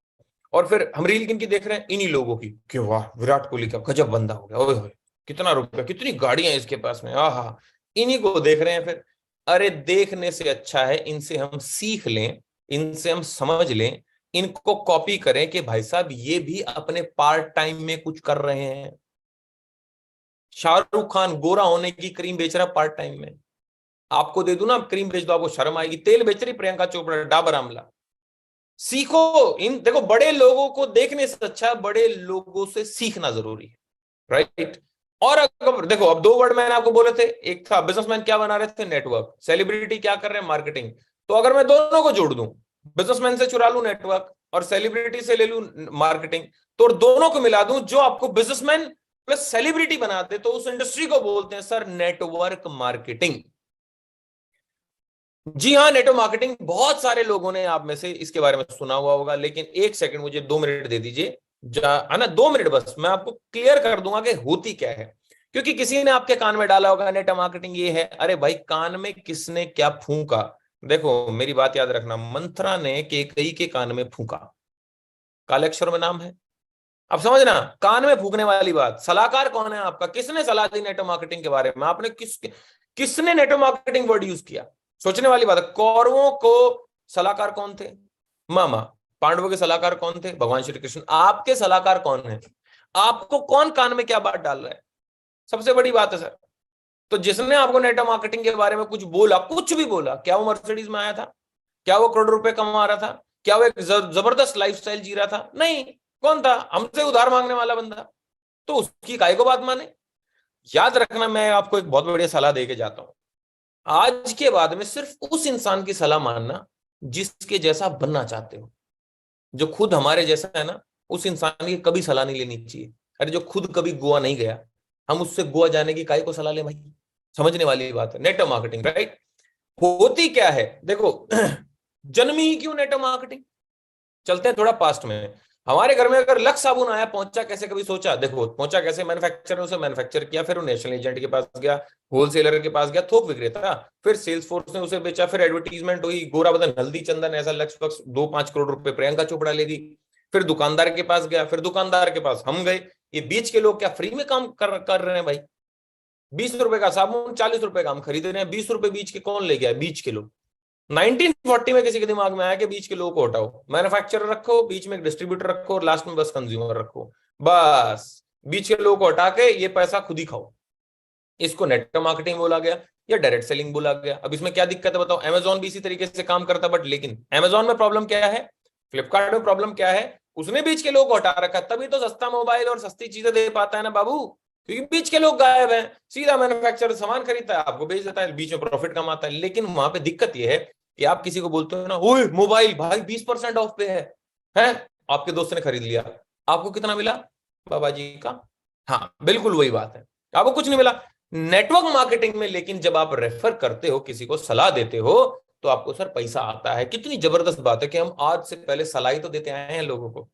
और फिर हम रील किन की देख रहे हैं, इन्हीं लोगों की, कि वाह विराट कोहली का गजब बंदा हो गया, ओए होए कितना रुपया, कितनी गाड़ियां इसके पास में, आहा। इन्हीं को देख रहे हैं फिर। अरे देखने से अच्छा है इनसे हम सीख लें, इनसे हम समझ लें, इनको कॉपी करें कि भाई साहब ये भी अपने पार्ट टाइम में कुछ कर रहे हैं। शाहरुख खान गोरा होने की क्रीम बेच रहा है पार्ट टाइम में। आपको दे दूं ना क्रीम, बेच दो, आपको शर्म आएगी। तेल बेच रही प्रियंका चोपड़ा, डाबर आमला। सीखो इन, देखो बड़े लोगों को देखने से अच्छा बड़े लोगों से सीखना जरूरी है, राइट। और अगर देखो, अब 2 वर्ड मैंने आपको बोले थे, एक था बिजनेसमैन क्या बना रहे थे, नेटवर्क। सेलिब्रिटी क्या कर रहे हैं, मार्केटिंग। तो अगर मैं दोनों को जोड़ दूं, बिजनेसमैन से चुरा लूं नेटवर्क और सेलिब्रिटी से ले लूं मार्केटिंग, तो दोनों को मिला दूं, जो आपको बिजनेसमैन प्लस सेलिब्रिटी बना दे, तो उस इंडस्ट्री को बोलते हैं सर नेटवर्क मार्केटिंग। जी हाँ, नेटवर्क मार्केटिंग। बहुत सारे लोगों ने आप में से इसके बारे में सुना हुआ होगा, लेकिन एक सेकंड मुझे 2 मिनट दे दीजिए, है ना, 2 मिनट बस, मैं आपको क्लियर कर दूंगा कि होती क्या है। क्योंकि किसी ने आपके कान में डाला होगा नेटवर्क मार्केटिंग ये है। अरे भाई, कान में किसने क्या फूंका? देखो मेरी बात याद रखना, मंथरा ने केकई के कान में फूंका, काले अक्षर में नाम है। अब समझना, कान में फूकने वाली बात। सलाहकार कौन है आपका, किसने सलाह दी नेटवर्क मार्केटिंग के बारे में, आपने किसने नेटवर्क मार्केटिंग वर्ड यूज किया? सोचने वाली बात है। कौरवों को सलाहकार कौन थे, मामा। पांडवों के सलाहकार कौन थे, भगवान श्री कृष्ण। आपके सलाहकार कौन है? आपको कौन कान में क्या बात डाल रहा है, सबसे बड़ी बात है सर। तो जिसने आपको नेटवर्क मार्केटिंग के बारे में कुछ बोला, कुछ भी बोला, क्या वो मर्सिडीज में आया था, क्या वो करोड़ रुपए कमा रहा था, क्या वो एक जबरदस्त लाइफस्टाइल जी रहा था? नहीं। कौन था, हमसे उधार मांगने वाला बंदा। तो उसकी काय को बात माने। याद रखना, मैं आपको एक बहुत बढ़िया सलाह देके जाता हूं। आज के बाद में सिर्फ उस इंसान की सलाह मानना जिसके जैसा बनना चाहते हो। जो खुद हमारे जैसा है ना, उस इंसान की कभी सलाह नहीं लेनी चाहिए। अरे जो खुद कभी गोवा नहीं गया, हम उससे गोवा जाने की काय को सलाह ले भाई? समझने वाली बात है। Network marketing, right. होती क्या है देखो, जन्मी ही क्यों नेटवर्क मार्केटिंग। चलते हैं थोड़ा पास्ट में। हमारे घर में अगर लक्स साबुन आया, पहुंचा कैसे, कभी सोचा? देखो पहुंचा कैसे, मैन्युफैक्चर ने उसे मैन्युफैक्चर किया, फिर वो नेशनल एजेंट के पास गया, होलसेलर के पास गया, थोक विक्रेता, फिर सेल्स फोर्स ने उसे बेचा, फिर एडवर्टीजमेंट हुई, गोरा बदन हल्दी चंदन ऐसा लक्स वक्स 2-5 करोड़ रुपए प्रियंका चोपड़ा लेगी, फिर दुकानदार के पास गया, फिर दुकानदार के पास हम गए। ये बीच के लोग क्या फ्री में काम कर रहे हैं भाई? 20 रुपए का साबुन 40 रुपए का हम खरीद रहे हैं, 20 रुपए बीच के कौन ले गया? बीच के लोग। 1940 में किसी के दिमाग में आया कि बीच के लोगों को हटाओ, मैन्युफैक्चरर रखो, बीच में एक डिस्ट्रीब्यूटर रखो, और लास्ट में बस कंज्यूमर रखो, बस बीच के लोगों को हटा के ये पैसा खुद ही खाओ। इसको नेटवर्क मार्केटिंग बोला गया या डायरेक्ट सेलिंग बोला गया। अब इसमें क्या दिक्कत है बताओ? अमेजॉन भी इसी तरीके से काम करता, बट लेकिन अमेजॉन में प्रॉब्लम क्या है, फ्लिपकार्ट में प्रॉब्लम क्या है? उसने बीच के लोग को हटा रखा, तभी तो सस्ता मोबाइल और सस्ती चीजें दे पाता है ना बाबू, क्योंकि बीच के लोग गायब हैं। सीधा मैन्युफैक्चरर सामान खरीदता है, आपको बेच देता है, बीच में प्रॉफिट कमाता है। लेकिन वहां पे दिक्कत यह है कि आप किसी को बोलते हो ना, ओए मोबाइल भाई 20% ऑफ पे है, आपके दोस्त ने खरीद लिया, आपको कितना मिला? बाबा जी का। हाँ बिल्कुल वही बात है, आपको कुछ नहीं मिला। नेटवर्क मार्केटिंग में लेकिन जब आप रेफर करते हो, किसी को सलाह देते हो, तो आपको सर पैसा आता है। कितनी जबरदस्त बात है कि हम आज से पहले सलाह ही तो देते आए हैं लोगों को,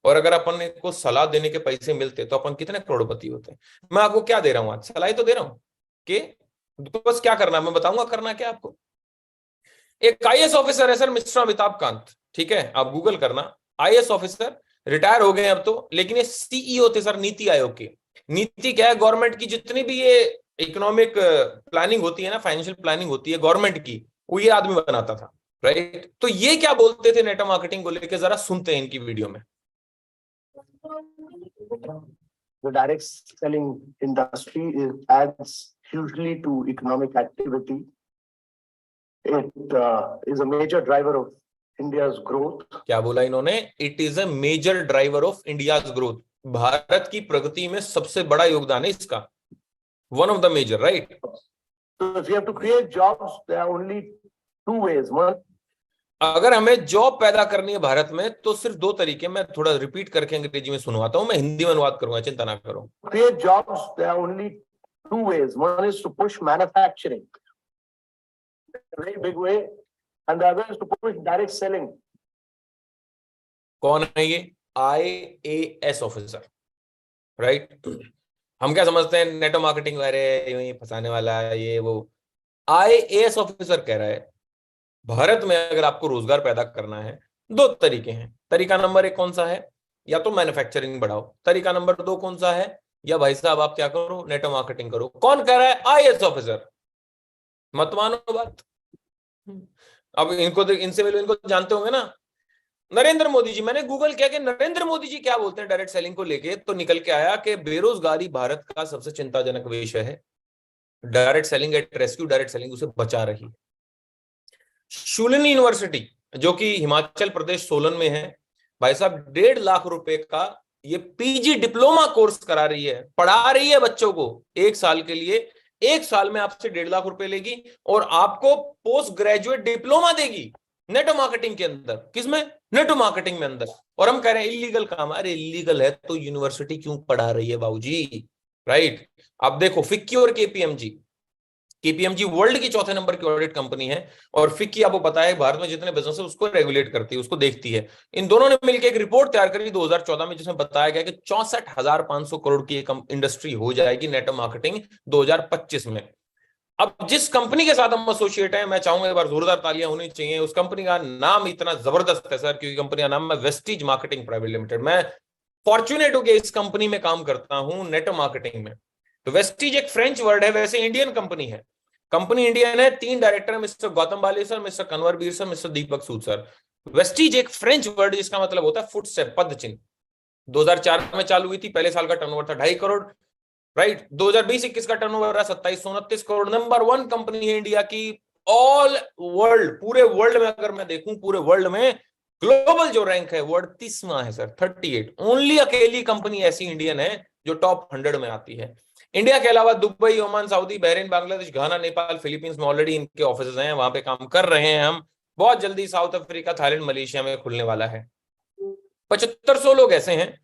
और अगर अपन को सलाह देने के पैसे मिलते तो अपन कितने करोड़पति होते। मैं आपको क्या दे रहा हूं आज? सलाह ही तो दे रहा हूं कि तो बस क्या करना है मैं बताऊंगा, करना क्या आपको। एक आईएएस ऑफिसर है सर, मिस्टर अमिताभ कांत, ठीक है, आप गूगल करना, आईएएस ऑफिसर, रिटायर हो गए अब तो, लेकिन ये सीईओ थे सर नीति आयोग के। नीति क्या है? गवर्नमेंट की जितनी भी ये इकोनॉमिक प्लानिंग होती है ना, फाइनेंशियल प्लानिंग होती है गवर्नमेंट की, वो ये आदमी बनाता था, राइट। तो ये क्या बोलते थे नेटवर्क मार्केटिंग को लेकर, जरा सुनते हैं इनकी वीडियो में। The direct selling industry adds hugely to economic activity. It is a major driver of India's growth. क्या बोला इन्होंने? It is a major driver of India's growth. भारत की प्रगति में सबसे बड़ा योगदान है इसका, one of the major, right. So if you have to create jobs, there are only two ways. One, अगर हमें जॉब पैदा करनी है भारत में, तो सिर्फ दो तरीके, मैं थोड़ा रिपीट करके अंग्रेजी में सुनवाता हूं, मैं हिंदी में अनुवाद करूंगा, चिंता ना करो। create jobs, there are only two ways. One is to push manufacturing, a very big way, and the other is to push direct selling. कौन है ये? IAS officer, right. हम क्या समझते हैं नेटवर्क मार्केटिंग वाले ये फंसाने वाला है ये वो। आईएएस ऑफिसर कह रहा है भारत में अगर आपको रोजगार पैदा करना है, दो तरीके हैं। तरीका नंबर 1 कौन सा है? या तो मैन्युफैक्चरिंग बढ़ाओ। तरीका नंबर 2 कौन सा है? या भाई साहब आप क्या करो, नेटवर्क मार्केटिंग करो। कौन कह रहा है? IAS officer. मत मानो बात। अब इनको इनसे मिलो, इनको जानते होंगे ना, नरेंद्र मोदी जी। मैंने गूगल किया कि नरेंद्र मोदी जी क्या बोलते हैं डायरेक्ट सेलिंग को लेके, तो निकल के आया कि बेरोजगारी भारत का सबसे चिंताजनक विषय है, direct selling at rescue, direct selling उसे बचा रही है। शूलिनी यूनिवर्सिटी जो कि हिमाचल प्रदेश सोलन में है, भाई साहब 1.5 लाख रुपए का ये पीजी डिप्लोमा कोर्स करा रही है, पढ़ा रही है बच्चों को 1 साल के लिए। 1 साल में आपसे 1.5 लाख रुपए लेगी और आपको पोस्ट ग्रेजुएट डिप्लोमा देगी नेटवर्क मार्केटिंग के अंदर। किसमें? नेटवर्क मार्केटिंग में अंदर। और हम कह रहे हैं इलीगल काम। अरे इलीगल है तो यूनिवर्सिटी क्यों पढ़ा रही है बाबूजी, राइट। अब देखो फिक्की और केपीएमजी वर्ल्ड की 4थे नंबर की ऑडिट कंपनी है, और फिक्की आपको पता है भारत में जितने बिजनेस है उसको रेगुलेट करती है, उसको देखती है। इन दोनों ने मिलकर एक रिपोर्ट तैयार करी 2014 में, जिसमें बताया गया कि 64,500 करोड़ की एक इंडस्ट्री हो जाएगी नेटवर्क मार्केटिंग 2025 में। अब जिस कंपनी के साथ हम एसोसिएट हैं, मैं चाहूंगा एक बार जोरदार तालियां होनी चाहिए। उस कंपनी का नाम इतना जबरदस्त है सर, क्योंकि कंपनी का नाम है वेस्टीज मार्केटिंग प्राइवेट लिमिटेड। मैं फॉर्चुनेट हूं कि इस कंपनी में काम करता हूं नेटवर्क मार्केटिंग में। तो वेस्टीज एक फ्रेंच वर्ड है, वैसे इंडियन कंपनी है। कंपनी इंडियन है, 3 डायरेक्टर है, मिस्टर गौतम बाली सर, मिस्टर कन्वर बीर सर, मिस्टर दीपक सूद सर। वेस्टीज एक फ्रेंच वर्ड जिसका मतलब होता है फुटस्टेप, पद चिन्ह। 2004 में चालू हुई थी, पहले साल का टर्नओवर था 2.5 करोड़, राइट। 2020-21 का टर्नओवर रहा 2729 करोड़। नंबर 1 कंपनी है इंडिया की, ऑल वर्ल्ड, पूरे वर्ल्ड में अगर मैं देखूं, पूरे वर्ल्ड में ग्लोबल जो रैंक है वो 38वां है सर, 38। ओनली अकेली कंपनी ऐसी इंडियन है जो टॉप 100 में आती है। इंडिया के अलावा Dubai, Oman, Saudi, Bahrain, Bangladesh, Ghana, Nepal, Philippines में ऑलरेडी इनके ऑफिस हैं, वहां पे काम कर रहे हैं हम। बहुत जल्दी साउथ अफ्रीका, थाईलैंड, मलेशिया में खुलने वाला है। 7500 लोग ऐसे हैं,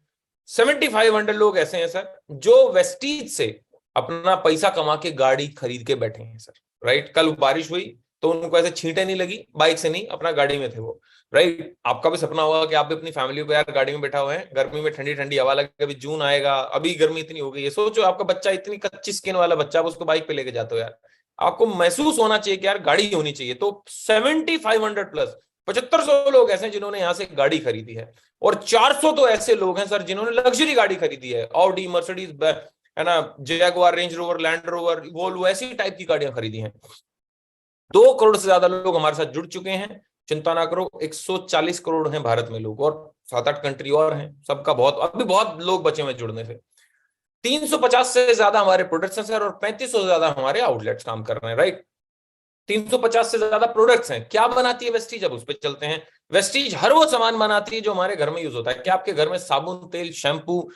7500 लोग ऐसे हैं सर जो वेस्टीज से अपना पैसा कमा के गाड़ी खरीद के बैठे हैं सर, राइट। कल बारिश हुई, तो उनको ऐसे छींटे नहीं लगी, बाइक से नहीं, अपना गाड़ी में थे वो, राइट। आपका भी सपना होगा कि आप भी अपनी फैमिली को यार गाड़ी में बैठा हुए हैं, गर्मी में ठंडी ठंडी हवा लगे, अभी जून आएगा, अभी गर्मी इतनी हो गई है, सोचो आपका बच्चा इतनी कच्ची स्किन वाला बच्चा, आप उसको बाइक पे लेके जाते हो यार, आपको महसूस होना चाहिए कि यार गाड़ी होनी चाहिए। तो 7500 प्लस 7500 लोग ऐसे हैं जिन्होंने यहाँ से गाड़ी खरीदी है, और 400 तो ऐसे लोग हैं सर जिन्होंने लग्जरी गाड़ी खरीदी है, ऑडी, मर्सिडीज, है ना, Jaguar, range rover, land rover, Volvo, ऐसी टाइप की गाड़ियां खरीदी हैं। 2 करोड़ से ज्यादा लोग हमारे साथ जुड़ चुके हैं, चिंता ना करो, 140 करोड़ हैं भारत में लोग, और 7-8 कंट्री और हैं, सबका बहुत, अभी बहुत लोग बचे हुए जुड़ने से। 350 से ज्यादा हमारे प्रोडक्ट्स हैं सर, और 3500 से ज्यादा हमारे आउटलेट्स काम कर रहे हैं, राइट। 350 से ज्यादा प्रोडक्ट्स हैं। क्या बनाती है वेस्टीज, अब उस पर चलते हैं। वेस्टीज हर वो सामान बनाती है जो हमारे घर में यूज होता है। क्या आपके घर में साबुन, तेल, शैम्पू,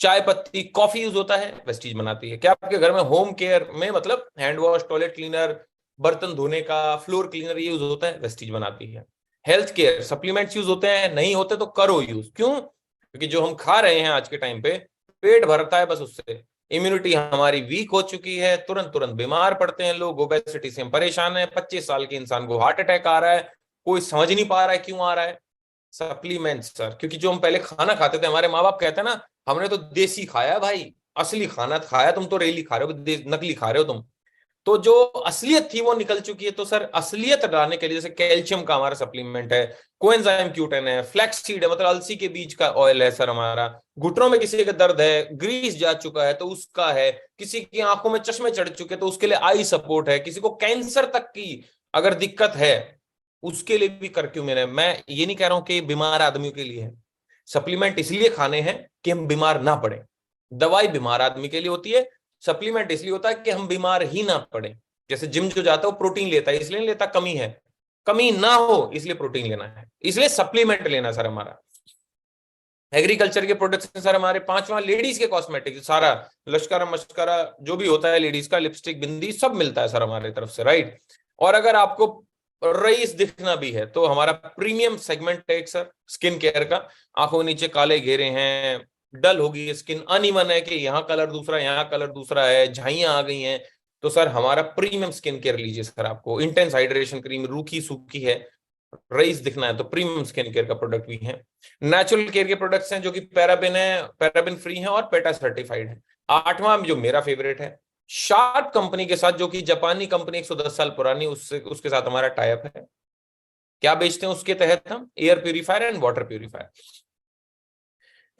चाय पत्ती, कॉफी यूज होता है? वेस्टीज बनाती है। क्या आपके घर में होम केयर में, मतलब हैंड वॉश, टॉयलेट क्लीनर, बर्तन धोने का, फ्लोर क्लीनर, ये यूज होता है? वेस्टीज बनाती है। हेल्थ केयर सप्लीमेंट्स यूज होते हैं? नहीं होते तो करो यूज। क्यों? क्योंकि जो हम खा रहे हैं आज के टाइम पे, पेट भरता है बस उससे, इम्यूनिटी हमारी वीक हो चुकी है, तुरंत तुरंत बीमार पड़ते हैं लोग, ओबेसिटी से हम परेशान है, 25 साल के इंसान को हार्ट अटैक आ रहा है, कोई समझ नहीं पा रहा है क्यों आ रहा है। सप्लीमेंट्स सर, क्योंकि जो हम पहले खाना खाते थे, हमारे माँ बाप कहते हैं ना, हमने तो देसी खाया भाई, असली खाना खाया, तुम तो रेली खा रहे हो, नकली खा रहे हो तुम। तो जो असलियत थी वो निकल चुकी है। तो सर असलियत लाने के लिए जैसे कैल्शियम का हमारा सप्लीमेंट है, कोएंजाइम Q10 है, फ्लैक्स सीड है, मतलब अलसी के बीज का ऑयल है सर हमारा, घुटनों में किसी का दर्द है, ग्रीस जा चुका है तो उसका है, किसी की आंखों में चश्मे चढ़ चुके तो उसके लिए आई सपोर्ट है, किसी को कैंसर तक की अगर दिक्कत है उसके लिए भी करक्यूमिन है। मैं ये नहीं कह रहा हूं कि बीमार आदमियों के लिए है, सप्लीमेंट इसलिए खाने हैं कि हम बीमार ना पड़े। दवाई बीमार आदमी के लिए होती है, सप्लीमेंट इसलिए होता है कि हम बीमार ही ना पड़े। जैसे जिम जो जाता है वो प्रोटीन लेता है, इसलिए नहीं लेता कमी है, कमी ना हो इसलिए प्रोटीन लेना है, इसलिए सप्लीमेंट लेना सर हमारा। एग्रीकल्चर के प्रोडक्ट्स सर हमारे। 5वां लेडीज के कॉस्मेटिक, सारा लश्करा मश्करा जो भी होता है लेडीज का, लिपस्टिक, बिंदी, सब मिलता है सर हमारे तरफ से, राइट। और अगर आपको रईस दिखना भी है तो हमारा प्रीमियम सेगमेंट है एक सर स्किन केयर का। आंखों नीचे काले घेरे हैं, डल होगी स्किन, अनइवन है कि यहाँ कलर दूसरा, यहाँ कलर दूसरा है, झाइयां आ गई हैं, तो सर हमारा प्रीमियम स्किन केयर लीजिए सर। आपको इंटेंस हाइड्रेशन क्रीम, रूखी सूखी है, रईस दिखना है तो प्रीमियम स्किन केयर का प्रोडक्ट भी है। नेचुरल केयर के प्रोडक्ट्स हैं जो कि पैराबिन है, पैराबिन फ्री है और पेटा सर्टिफाइड है। 8वां जो मेरा फेवरेट है, शार्प कंपनी के साथ, जो कि जापानी कंपनी 110 साल पुरानी, उसके साथ हमारा टाई अप है। क्या बेचते हैं उसके तहत हम? Air purifier and water purifier.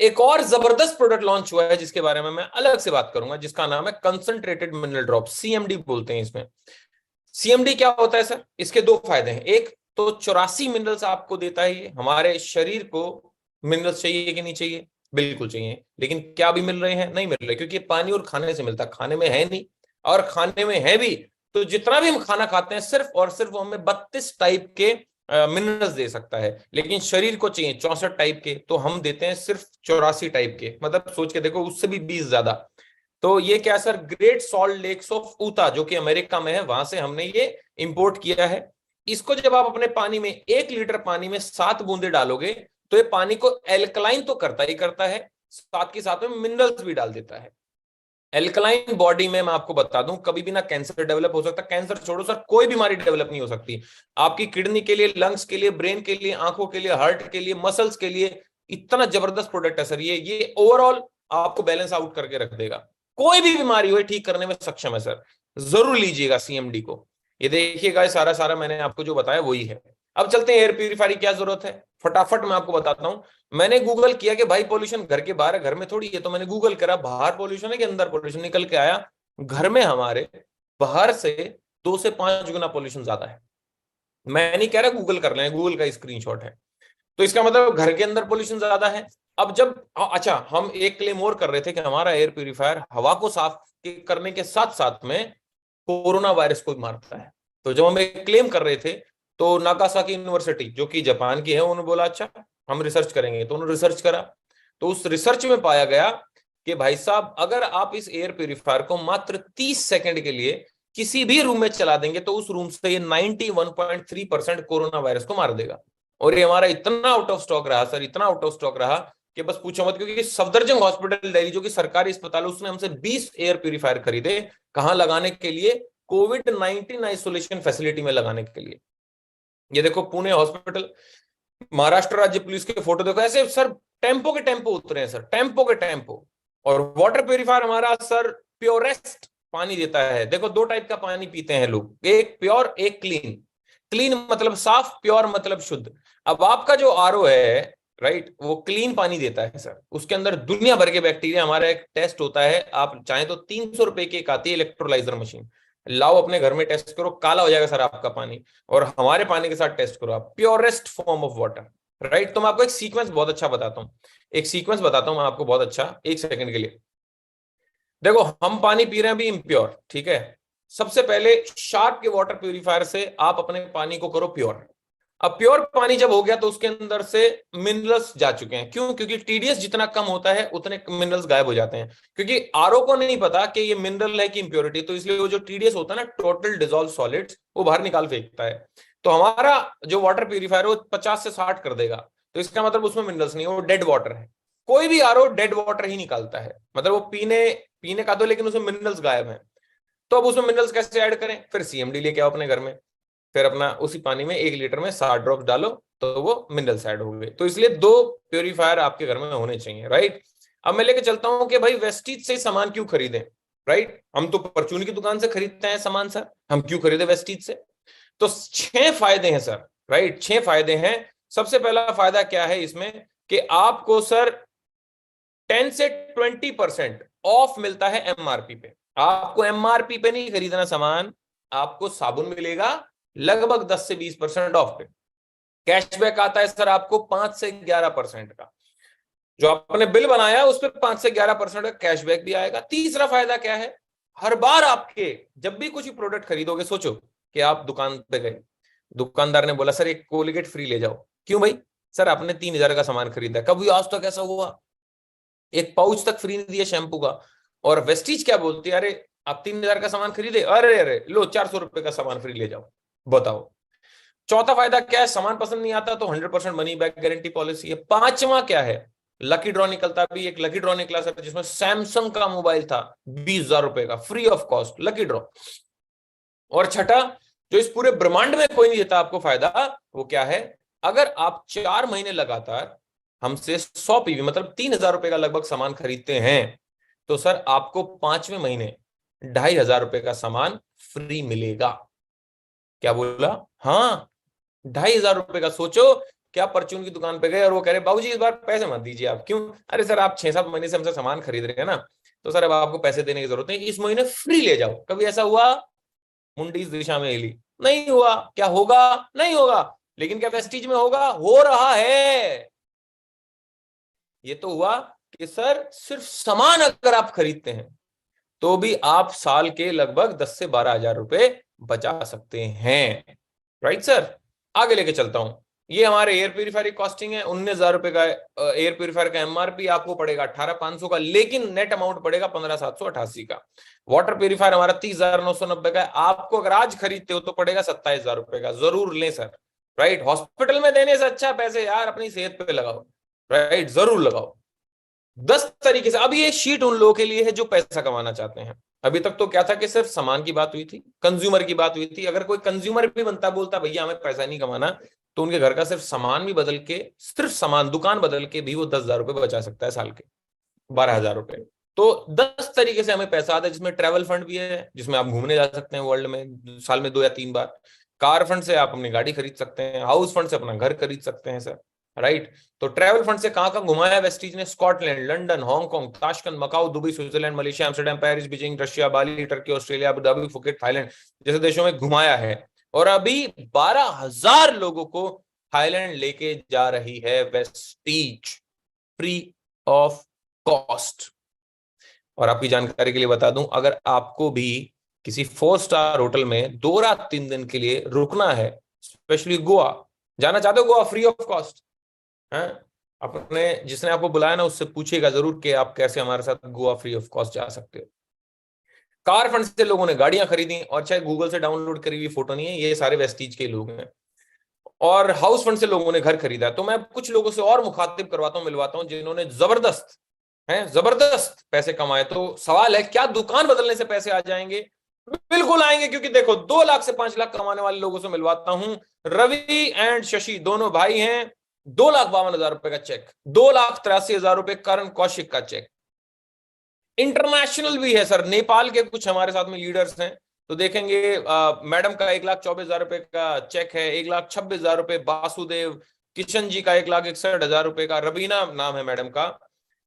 एक और जबरदस्त प्रोडक्ट लॉन्च हुआ है जिसके बारे में मैं अलग से बात करूंगा, जिसका नाम है कंसंट्रेटेड मिनरल ड्रॉप, CMD बोलते हैं इसमें। CMD क्या होता है सर? इसके 2 फायदे हैं। एक तो 84 मिनरल्स आपको देता है ये। हमारे शरीर को मिनरल्स चाहिए कि नहीं चाहिए? बिल्कुल चाहिए। लेकिन क्या अभी मिल रहे हैं? नहीं मिल रहे, क्योंकि पानी और खाने से मिलता, खाने में है नहीं, और खाने में है भी तो जितना भी हम खाना खाते हैं सिर्फ और सिर्फ वो हमें 32 टाइप के मिनरल्स दे सकता है, लेकिन शरीर को चाहिए 64 टाइप के, तो हम देते हैं सिर्फ 84 टाइप के। मतलब सोच के देखो, उससे भी 20 ज्यादा। तो ये क्या sir, great salt lakes of Utah, जो कि अमेरिका में है, वहां से हमने ये इंपोर्ट किया है। इसको जब आप अपने पानी में, 1 लीटर पानी में 7 बूंदे डालोगे तो ये पानी को एल्कलाइन तो करता ही करता है, साथ के साथ में मिनरल्स भी डाल देता है। एल्कलाइन बॉडी में मैं आपको बता दूं, कभी भी ना कैंसर डेवलप हो सकता, कैंसर छोड़ो सर, कोई बीमारी डेवलप नहीं हो सकती। आपकी किडनी के लिए, लंग्स के लिए, ब्रेन के लिए, आंखों के लिए, हार्ट के लिए, मसल्स के लिए इतना जबरदस्त प्रोडक्ट है सर ये ओवरऑल आपको बैलेंस आउट करके रख देगा। कोई भी बीमारी हो ठीक करने में सक्षम है सर। जरूर लीजिएगा CMD को। ये देखिएगा, सारा मैंने आपको जो बताया वही है। अब चलते हैं एयर प्यूरिफायर की क्या जरूरत है, फटाफट मैं आपको बताता हूं। मैंने गूगल किया कि भाई पॉल्यूशन घर के बाहर है, घर में थोड़ी है, तो मैंने गूगल करा बाहर पॉल्यूशन है कि अंदर पॉल्यूशन, निकल के आया घर में हमारे बाहर से 2 से 5 गुना पॉल्यूशन ज्यादा है। मैं नहीं कह रहा गूगल कर लें, गूगल का स्क्रीनशॉट है। तो इसका मतलब घर के अंदर पॉल्यूशन ज्यादा है। अब जब अच्छा, हम एक क्लेम और कर रहे थे कि हमारा एयर प्यूरिफायर हवा को साफ करने के साथ साथ में कोरोना वायरस को भी मारता है। तो जब हम एक क्लेम कर रहे थे तो नागासाकी यूनिवर्सिटी, जो कि जापान की है, उन्होंने बोला अच्छा हम रिसर्च करेंगे। तो उन्होंने रिसर्च करा, तो उस रिसर्च में पाया गया कि भाई साहब, अगर आप इस एयर प्यूरिफायर को मात्र 30 सेकंड के लिए किसी भी रूम में चला देंगे तो उस रूम से ये 91.3% कोरोना वायरस को मार देगा। और ये हमारा इतना आउट ऑफ स्टॉक रहा सर, इतना आउट ऑफ स्टॉक रहा कि बस पूछो मत। क्योंकि सफदरजंग हॉस्पिटल दिल्ली, जो कि सरकारी अस्पताल, उसने हमसे 20 एयर प्यूरिफायर खरीदे, कहां लगाने के लिए? कोविड-19 आइसोलेशन फैसिलिटी में लगाने के लिए। ये देखो पुणे हॉस्पिटल, महाराष्ट्र राज्य पुलिस के फोटो देखो, ऐसे सर टेम्पो के टेम्पो उतरे हैं सर, टेम्पो के टेम्पो। और वाटर प्यूरिफायर हमारा सर प्योरेस्ट पानी देता है। देखो 2 टाइप का पानी पीते हैं लोग, एक प्योर एक क्लीन। क्लीन मतलब साफ, प्योर मतलब शुद्ध। अब आपका जो आरओ है राइट, वो क्लीन पानी देता है सर, उसके अंदर दुनिया भर के बैक्टीरिया। हमारा एक टेस्ट होता है, आप चाहें तो 300 रुपए की एक आती है इलेक्ट्रोलाइजर मशीन, लाओ अपने घर में टेस्ट करो, काला हो जाएगा सर आपका पानी, और हमारे पानी के साथ टेस्ट करो आप, purest form of water right. तो मैं आपको एक सीक्वेंस बहुत अच्छा बताता हूँ, एक सीक्वेंस बताता हूँ मैं आपको बहुत अच्छा, 1 सेकंड के लिए। देखो हम पानी पी रहे हैं अभी इम्प्योर, ठीक है। सबसे पहले शार्प के वाटर प्यूरिफायर से आप अपने पानी को करो प्योर। अब प्योर पानी जब हो गया तो उसके अंदर से मिनरल्स जा चुके हैं। क्यों? क्योंकि टीडीएस जितना कम होता है उतने मिनरल्स गायब हो जाते हैं, क्योंकि आरओ को नहीं पता कि ये मिनरल है कि इंप्योरिटी, तो इसलिए वो जो टीडीएस होता है ना, टोटल डिसॉल्व सॉलिड्स, वो बाहर निकाल फेंकता है। तो हमारा जो वाटर प्यूरिफायर है वो 50 से 60 कर देगा, तो इसका मतलब उसमें मिनरल्स नहीं है, वो डेड वाटर है। कोई भी आरओ डेड वाटर ही निकालता है, मतलब वो पीने का तो, लेकिन उसमें मिनरल्स गायब हैं। तो अब उसमें मिनरल्स कैसे ऐड करें? फिर सीएमडी लेके आओ अपने घर में, फिर अपना उसी पानी में 1 लीटर में 60 ड्रॉप डालो, तो वो मिनरल्स ऐड हो गए। तो इसलिए 2 प्योरीफायर आपके घर में होने चाहिए राइट। अब मैं लेके चलता हूं कि भाई वेस्टीज से सामान क्यों खरीदें राइट। हम तो परचून की दुकान से खरीदते हैं सामान सर, हम क्यों खरीदे वेस्टीज से? तो 6 फायदे हैं सर राइट, 6 फायदे हैं। सबसे पहला फायदा क्या है इसमें कि आपको सर 10 से 20% ऑफ मिलता है एमआरपी पे। आपको एमआरपी पे नहीं खरीदना सामान, आपको साबुन मिलेगा लगभग 10 से 20% ऑफ पे। कैशबैक आता है सर आपको 5 से 11% का, जो आपने बिल बनाया उस पर 5 से 11% का कैशबैक भी आएगा। तीसरा फायदा क्या है, हर बार आपके जब भी कुछ प्रोडक्ट खरीदोगे, सोचो कि आप दुकान पे गए, दुकानदार ने बोला सर एक कोलगेट फ्री ले जाओ। क्यों भाई? सर आपने 3000 का सामान खरीदा, कभी आज तक ऐसा हुआ? एक पाउच तक फ्री नहीं दिया शैम्पू का। और वेस्टीज क्या बोलती है, अरे आप 3000 का सामान खरीदे, अरे अरे लो 400 रुपए का सामान फ्री ले जाओ। बताओ। चौथा फायदा क्या है, सामान पसंद नहीं आता तो 100% मनी बैक गारंटी पॉलिसी है। पांचवा क्या है, लकी ड्रॉ निकलता, भी एक लकी ड्रॉ निकला सर जिसमें सैमसंग का मोबाइल था 20,000 रुपए का, free of cost lucky draw. और छठा, जो इस पूरे ब्रह्मांड में कोई नहीं देता आपको फायदा, वो क्या है, अगर आप 4 महीने लगातार हमसे 100 पीवी मतलब 3,000 रुपए का लगभग सामान खरीदते हैं, तो सर आपको 5वें महीने 2,500 रुपए का सामान फ्री मिलेगा। क्या बोला? हाँ, 2,500 रुपए का। सोचो कि आप परचून की दुकान पे गए और वो कह रहे बाबूजी इस बार पैसे मत दीजिए आप। क्यों? अरे सर आप 6-7 महीने से हमसे सामान खरीद रहे हैं ना, तो सर अब आपको पैसे देने की जरूरत नहीं, इस महीने फ्री ले जाओ। कभी ऐसा हुआ? मुंडी इस दिशा में हिली, नहीं हुआ। क्या होगा? नहीं होगा। लेकिन क्या वेस्टीज में होगा? हो रहा है। ये तो हुआ कि सर सिर्फ सामान अगर आप खरीदते हैं तो भी आप साल के लगभग 10 से 12,000 रुपए बचा सकते हैं राइट सर। आगे लेके चलता हूं, ये हमारे एयर प्यूरिफायर की कॉस्टिंग है। 19,000 रुपए का एयर प्यूरिफायर का एमआरपी आपको पड़ेगा 18,500 का, लेकिन नेट अमाउंट पड़ेगा 15,788 का। वाटर प्यूरिफायर हमारा 30,990 का है, आपको अगर आज खरीदते हो तो पड़ेगा 27,000 रुपए का। जरूर लें सर राइट, हॉस्पिटल में देने से अच्छा पैसे यार अपनी सेहत पे लगाओ राइट, जरूर लगाओ। 10 तरीके से। अब ये शीट उन लोगों के लिए है जो पैसा कमाना चाहते हैं। अभी तक तो क्या था कि सिर्फ सामान की बात हुई थी, कंज्यूमर की बात हुई थी। अगर कोई कंज्यूमर भी बनता बोलता भैया हमें पैसा नहीं कमाना, तो उनके घर का सिर्फ सामान भी बदल के, सिर्फ सामान दुकान बदल के भी वो 10,000 रुपए बचा सकता है साल के, 12,000 रुपए। तो 10 तरीके से हमें पैसा आता है, जिसमें ट्रैवल फंड भी है जिसमें आप घूमने जा सकते हैं वर्ल्ड में साल में 2 या 3 बार। कार फंड से आप अपनी गाड़ी खरीद सकते हैं, हाउस फंड से अपना घर खरीद सकते हैं सर राइट। तो ट्रैवल फंड से कहां कहां घुमाया वेस्टीज ने? Scotland, London, Hong Kong, Tashkent, Macau, Dubai, Switzerland, Malaysia, Amsterdam, Paris, Beijing, Russia, Bali, Turkey, Australia, Abu Dhabi, Phuket, Thailand जैसे देशों में घुमाया है। और अभी 12,000 लोगों को थाईलैंड लेके जा रही है वेस्टीज, फ्री ऑफ कॉस्ट। और आपकी जानकारी के लिए बता दूं, अगर आपको भी किसी 4 स्टार होटल में 2 रात 3 दिन के लिए रुकना है, स्पेशली गोवा जाना चाहते हो, गोवा फ्री ऑफ कॉस्ट है। अपने जिसने आपको बुलाया ना उससे पूछिएगा जरूर कि आप कैसे हमारे साथ गोवा फ्री ऑफ कॉस्ट जा सकते हो। कार फंड से लोगों ने गाड़ियां खरीदी, और चाहे गूगल से डाउनलोड करी हुई फोटो नहीं है, ये सारे वेस्टीज के लोग हैं। और हाउस फंड से लोगों ने घर खरीदा। तो मैं कुछ लोगों से और मुखातिब करवाता हूं, मिलवाता हूं, जिन्होंने जबरदस्त पैसे कमाए। तो सवाल है क्या दुकान बदलने से पैसे आ जाएंगे? बिल्कुल आएंगे, क्योंकि देखो 2 लाख से 5 लाख कमाने वाले लोगों से मिलवाता हूं। रवि एंड शशि दोनों भाई हैं। 2,52,000 रुपए का चेक, 2,83,000 रुपए करण कौशिक का चेक। इंटरनेशनल भी है सर, नेपाल के कुछ हमारे साथ में लीडर्स हैं, तो देखेंगे मैडम का 1,24,000 रुपए का चेक है, 1,26,000 रुपए बासुदेव किशन जी का, 1,61,000 रुपए का, रबीना नाम है मैडम का,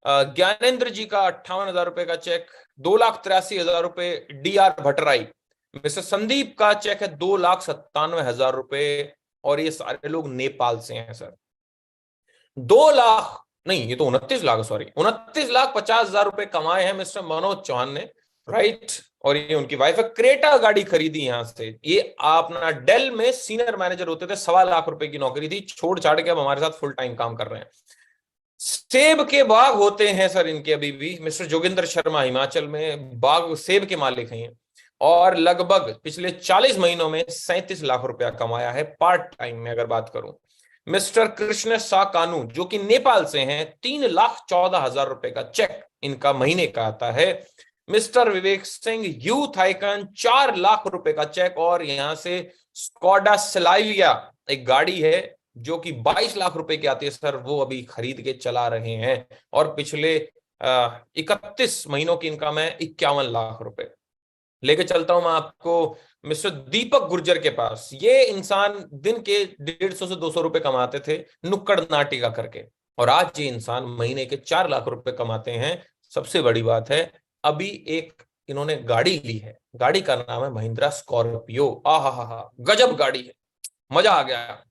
ज्ञानेंद्र जी का 58,000 रुपए का चेक, 2,83,000 रुपए DR भट्टराई। मिस्टर संदीप का चेक है 2,97,000 रुपए, और ये सारे लोग नेपाल से हैं सर। 2 लाख नहीं, ये तो 29 लाख, सॉरी 29,50,000 रुपए कमाए हैं मिस्टर मनोज चौहान ने, राइट। और ये उनकी वाइफ है, क्रेटा गाड़ी खरीदी यहां से। ये अपना डेल में सीनियर मैनेजर होते थे, 1.25 लाख रुपए की नौकरी थी, छोड़ छाड़ के अब हमारे साथ फुल टाइम काम कर रहे हैं। सेब के बाग होते हैं सर इनके अभी भी। मिस्टर जोगिंदर शर्मा हिमाचल में बाग सेब के मालिक हैं, और लगभग पिछले 40 महीनों में 37 लाख रुपया कमाया है पार्ट टाइम में अगर बात करूं। मिस्टर कृष्ण साकानू जो कि नेपाल से हैं, 3,14,000 रुपए का चेक इनका महीने का आता है। Mister Vivek Singh youth icon, 4 lakh रुपए का चेक, और यहां से स्कॉडा सिलाइलिया एक गाड़ी है जो कि 22 लाख रुपए की आती है सर, वो अभी खरीद के चला रहे हैं, और पिछले 31 महीनों की इनकम है 51 लाख रुपए। लेके चलता हूं मैं आपको मिस्टर दीपक गुर्जर के पास। ये इंसान दिन के 150 से 200 रुपए कमाते थे नुक्कड़ नाटिका करके, और आज ये इंसान महीने के 4 लाख रुपए कमाते हैं। सबसे बड़ी बात है, अभी एक इन्होंने गाड़ी ली है, गाड़ी का नाम है महिंद्रा स्कॉर्पियो। आहा, गजब गाड़ी है, मजा आ गया।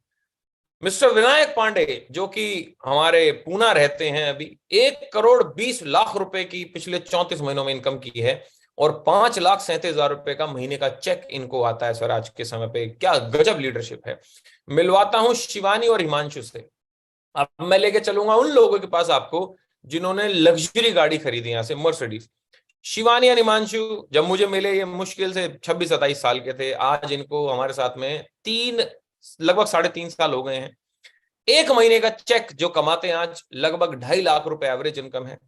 मिस्टर विनायक पांडे जो कि हमारे पूना रहते हैं, अभी 1,20,00,000 रुपए की पिछले 34 महीनों में इनकम की है, और 5,37,000 रुपए का महीने का चेक इनको आता है सर आज के समय पे। क्या गजब लीडरशिप है। मिलवाता हूं शिवानी और हिमांशु से। अब मैं लेके चलूंगा उन लोगों के पास आपको जिन्होंने लग्जरी गाड़ी खरीदी यहां से, मर्सिडीज। शिवानी और हिमांशु जब मुझे मिले, ये मुश्किल से 26-27 साल के थे। आज इनको हमारे साथ में लगभग 3.5 साल हो गए हैं। एक महीने का चेक जो कमाते हैं आज, लगभग 2.5 लाख रुपए एवरेज इनकम है।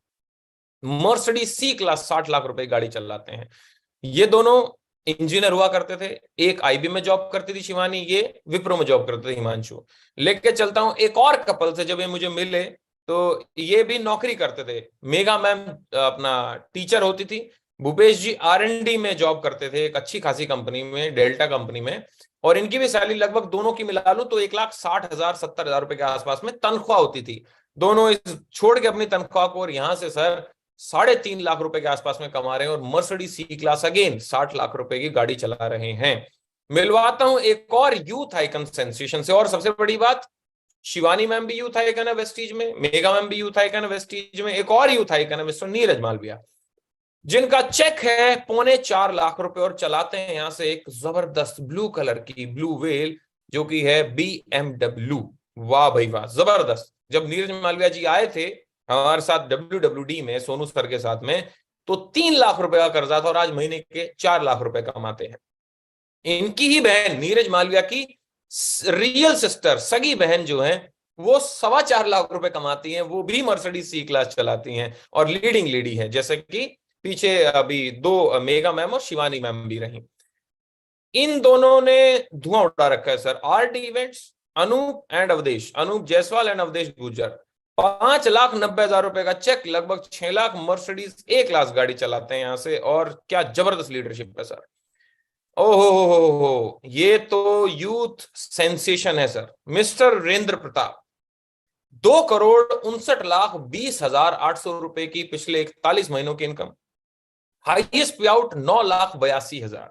मर्सिडीज C क्लास 60 लाख रुपए गाड़ी चलाते हैं। ये दोनों इंजीनियर हुआ करते थे, एक IB में जॉब करती थी शिवानी, ये विप्रो में जॉब करते थे हिमांशु। लेके चलता हूं एक और कपल से, जब ये मुझे मिले तो ये भी नौकरी करते थे। मेगा मैम अपना टीचर होती थी, भूपेश जी R&D में जॉब करते थे एक अच्छी खासी कंपनी में, डेल्टा कंपनी में, और इनकी भी सैलरी लगभग दोनों की मिला लूं तो 1,60,000 70,000 रुपए के आसपास में तनख्वाह होती थी। दोनों इस छोड़ के अपनी तनख्वाह को, और यहां से सर 3.5 लाख रुपए के आसपास में कमा रहे हैं, और Mercedes C class again 60 lakh रुपए की गाड़ी चला रहे हैं। मिलवाता हूं एक और यूथ आइकन सेंसेशन से, और सबसे बड़ी बात, शिवानी मैम भी यूथ आइकन है वेस्टीज में, मेगा मैम भी यूथ आइकन है वेस्टीज में, एक और यूथ आइकन है मिस्टर नीरज मालविया, जिनका चेक है 4.25 लाख रुपए, और चलाते हैं यहां से एक जबरदस्त ब्लू कलर की ब्लू वेल जो कि है BMW। वाह भाई वाह, जबरदस्त। जब नीरज मालविया जी आए थे हमारे साथ WWD में सोनू सर के साथ में, तो 3 लाख रुपए का कर्जा था, और आज महीने के 4 लाख रुपए कमाते हैं। इनकी ही बहन नीरज मालविया की रियल सिस्टर, सगी बहन जो है, वो 4.25 लाख रुपए कमाती हैं, वो भी मर्सिडीज C क्लास चलाती हैं, और लीडिंग लेडी है, जैसे कि पीछे अभी 2 मेगा मैम और शिवानी मैम भी रही। इन दोनों ने धुआं उड़ा रखा है sir. RD events, Anup and Awadhesh, Anup Jaiswal and Awadhesh Gurjar, 5,90,000 रुपए का चेक, लगभग 6 लाख, मर्सिडीज A क्लास गाड़ी चलाते हैं यहां से, और क्या जबरदस्त लीडरशिप है सर। ओहो, ये तो यूथ सेंसेशन है सर। मिस्टर वीरेंद्र प्रताप, 2,59,20,800 रुपए की पिछले 41 महीनों की इनकम, हाईएस्ट पे आउट 9,82,000।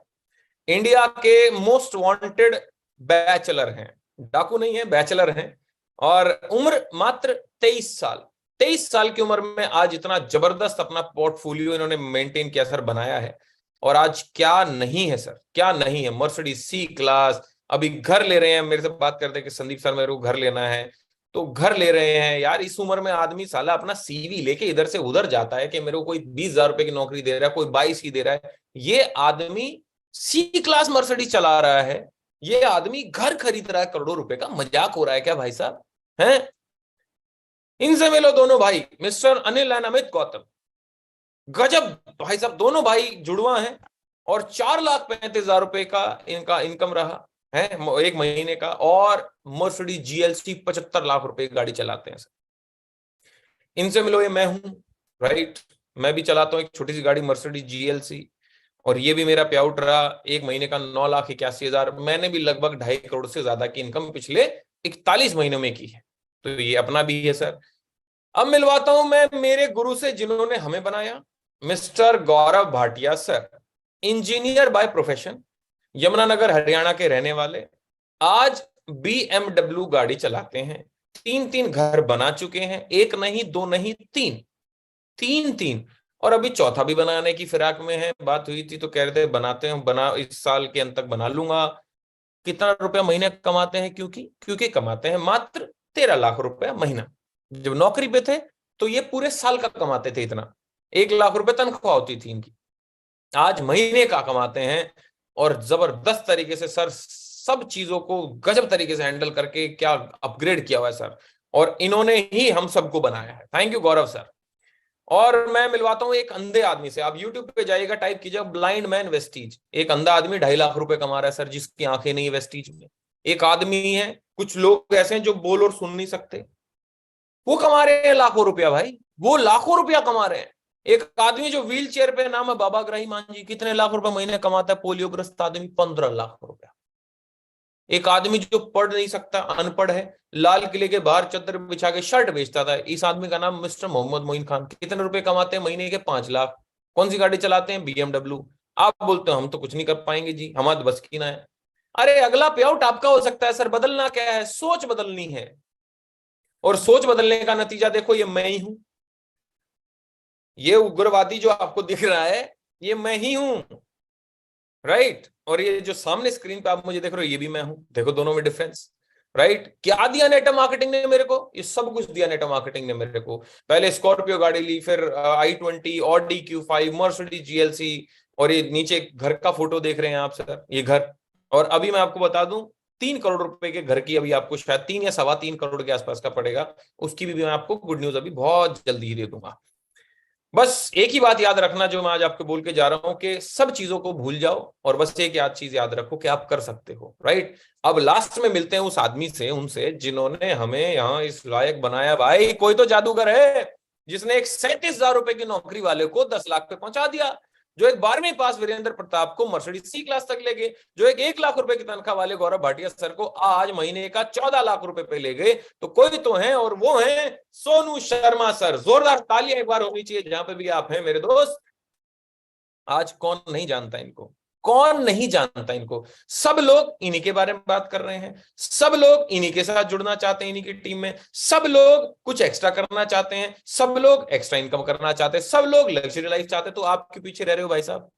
इंडिया के मोस्ट वांटेड बैचलर हैं, डाकू नहीं है, बैचलर हैं, और उम्र मात्र 23 साल। 23 साल की उम्र में आज इतना जबरदस्त अपना पोर्टफोलियो इन्होंने मेंटेन किया सर, बनाया है। और आज क्या नहीं है सर, क्या नहीं है। मर्सिडीज C क्लास, अभी घर ले रहे हैं, मेरे से बात करते हैं कि संदीप सर मेरे को घर लेना है, तो घर ले रहे हैं। यार इस उम्र में आदमी साला अपना CV लेके इधर से उधर जाता है कि मेरे को कोई 20,000 रुपए की नौकरी दे रहा है, कोई 22 की दे रहा है। ये आदमी C क्लास मर्सिडीज चला रहा है, ये आदमी घर खरीद रहा है करोड़ों रुपए का। मजाक हो रहा है क्या भाई साहब, हैं? इनसे मिलो दोनों भाई, मिस्टर अनिल एंड अमित गौतम। गजब भाई साहब, दोनों भाई जुड़वा हैं, और 4,35,000 रुपए का इनका इनकम रहा है एक महीने का, और मर्सिडीज GLC 75 लाख रुपए की गाड़ी चलाते हैं सर। इनसे मिलो, ये मैं हूं, राइट। मैं भी चलाता हूँ एक छोटी सी गाड़ी मर्सिडीज GLC, और ये भी मेरा पे आउट रहा एक महीने का 9,81,000। मैंने भी लगभग 2.5 करोड़ से ज्यादा की इनकम पिछले 41 महीनों में की है, तो ये अपना भी है सर। अब मिलवाता हूं मैं मेरे गुरु से जिन्होंने हमें बनाया, mister Gaurav Bhatia sir, engineer by profession, Yamunanagar Haryana के रहने वाले। आज BMW गाड़ी चलाते हैं, 3 घर बना चुके हैं, एक नहीं दो नहीं तीन, और अभी चौथा भी बनाने की फिराक में है। बात हुई थी तो कह रहे थे बनाते हैं, बना इस साल के अंत तक बना लूंगा। कितना रुपया महीने कमाते हैं? क्योंकि कमाते हैं मात्र 13 लाख रुपया महीना। जब नौकरी पे थे तो ये पूरे साल का कमाते थे इतना, 1 लाख रुपए तनख्वाह होती थी इनकी। आज महीने का कमाते हैं, और जबरदस्त तरीके से सर सब चीजों को गजब तरीके से हैंडल करके क्या अपग्रेड किया हुआ है सर, और इन्होंने ही हम सबको बनाया है। Thank you Gaurav sir. और मैं मिलवाता हूं एक अंधे आदमी से। आप YouTube पे जाइएगा, टाइप कीजिएगा ब्लाइंड मैन वेस्टीज। एक अंधा आदमी 2.5 लाख रुपए कमा रहा है सर, जिसकी आंखें नहीं है वेस्टीज में। एक आदमी है, कुछ लोग ऐसे हैं जो बोल और सुन नहीं सकते, वो कमा रहे हैं लाखों रुपया भाई, वो लाखों रुपया कमा रहे हैं। एक आदमी जो व्हील चेयर पे, नाम है बाबा ग्राहीमान जी, कितने लाख रुपए महीने कमाता है? पोलियोग्रस्त आदमी 15 लाख रुपया। एक आदमी जो पढ़ नहीं सकता, अनपढ़ है, लाल किले के बाहर चद्दर बिछा के शर्ट बेचता था, इस आदमी का नाम मिस्टर मोहम्मद मोइन खान, कितने रुपए कमाते हैं महीने के? 5 लाख। कौन सी गाड़ी चलाते हैं? BMW। आप बोलते हो हम तो कुछ नहीं कर पाएंगे जी, हमारे बस की ना है। अरे अगला पे आउट आपका हो सकता है सर। बदलना क्या है? सोच बदलनी है, और सोच बदलने का नतीजा देखो, ये मैं ही हूं। ये उग्रवादी जो आपको दिख रहा है, ये मैं ही हूं, राइट। और ये जो सामने स्क्रीन पे आप मुझे देख रहे हो, ये भी मैं हूं। देखो दोनों में डिफरेंस, राइट। क्या दिया नेटवर्क मार्केटिंग ने मेरे को? ये सब कुछ दिया नेटवर्क मार्केटिंग ने मेरे को। पहले स्कॉर्पियो गाड़ी ली, फिर i20, Audi Q5, Mercedes GLC, और ये नीचे घर का फोटो देख रहे हैं आप सर, ये घर। और अभी मैं आपको बता दूं, 3 करोड़ रुपए के घर की अभी आपको शायद 3 या 3.25 करोड़ के आसपास का पड़ेगा। उसकी भी मैं आपको गुड न्यूज अभी बहुत जल्दी ही दे दूंगा। बस एक ही बात याद रखना जो मैं आज आपको बोल के जा रहा हूं, कि सब चीजों को भूल जाओ, और बस एक चीज याद रखो कि आप कर सकते हो, राइट। अब लास्ट में मिलते हैं उस आदमी से, उनसे जिन्होंने हमें यहाँ इस लायक बनाया। भाई कोई तो जादूगर है जिसने एक 37,000 रुपए की नौकरी वाले को 10 लाख पे पहुंचा दिया, जो एक 12वीं पास वीरेंद्र प्रताप को मर्सिडीज C क्लास तक ले गए, जो एक 1 लाख रुपए की तनख्वाह वाले गौरव भाटिया सर को आज महीने का 14 लाख रुपए पे ले गए। तो कोई तो है, और वो है सोनू शर्मा सर। जोरदार तालियां एक बार होनी चाहिए जहां पे भी आप हैं मेरे दोस्त। आज कौन नहीं जानता इनको? कौन नहीं जानता इनको? सब लोग इन्हीं के बारे में बात कर रहे हैं, सब लोग इन्हीं के साथ जुड़ना चाहते हैं, इन्हीं की टीम में। सब लोग कुछ एक्स्ट्रा करना चाहते हैं, सब लोग एक्स्ट्रा इनकम करना चाहते हैं, सब लोग लग्जरी लाइफ चाहते हैं। तो आप क्यों पीछे रह रहे हो भाई साहब?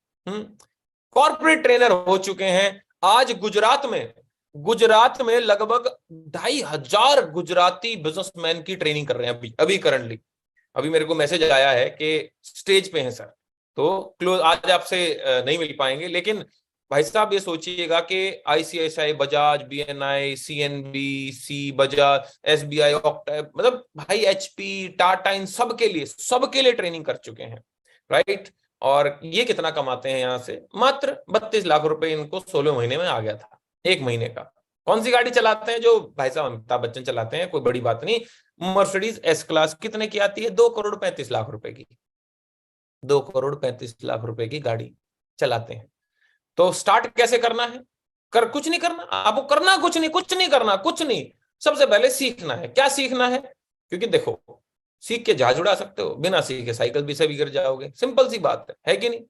कॉर्पोरेट ट्रेनर हो चुके हैं। आज गुजरात में लगभग 2,500 गुजराती बिजनेसमैन की ट्रेनिंग कर रहे हैं अभी करंटली। अभी मेरे को मैसेज आया है कि स्टेज पे हैं सर, तो क्लोज आज आपसे नहीं मिल पाएंगे। लेकिन भाई साहब ये सोचिएगा कि ICICI, Bajaj, BNI, CNBC, Bajaj, SBI, मतलब भाई HP, टाटा, इन सबके लिए ट्रेनिंग कर चुके हैं, राइट। और ये कितना कमाते हैं यहाँ से? मात्र 32 लाख रुपए इनको 16 महीने में आ गया था, एक महीने का। कौन सी गाड़ी चलाते हैं? जो भाई साहब अमिताभ बच्चन चलाते हैं, कोई बड़ी बात नहीं। मर्सिडीज S क्लास कितने की आती है? 2 करोड़ 35 लाख रुपए की। 2 करोड़ 35 लाख रुपए की गाड़ी चलाते हैं। तो स्टार्ट कैसे करना है? कुछ नहीं करना आपको, करना कुछ नहीं करना, कुछ नहीं। सबसे पहले सीखना है। क्या सीखना है? क्योंकि देखो, सीख के जहाज उड़ा सकते हो, बिना सीखे साइकिल भी से भी गिर जाओगे। सिंपल सी बात है कि नहीं?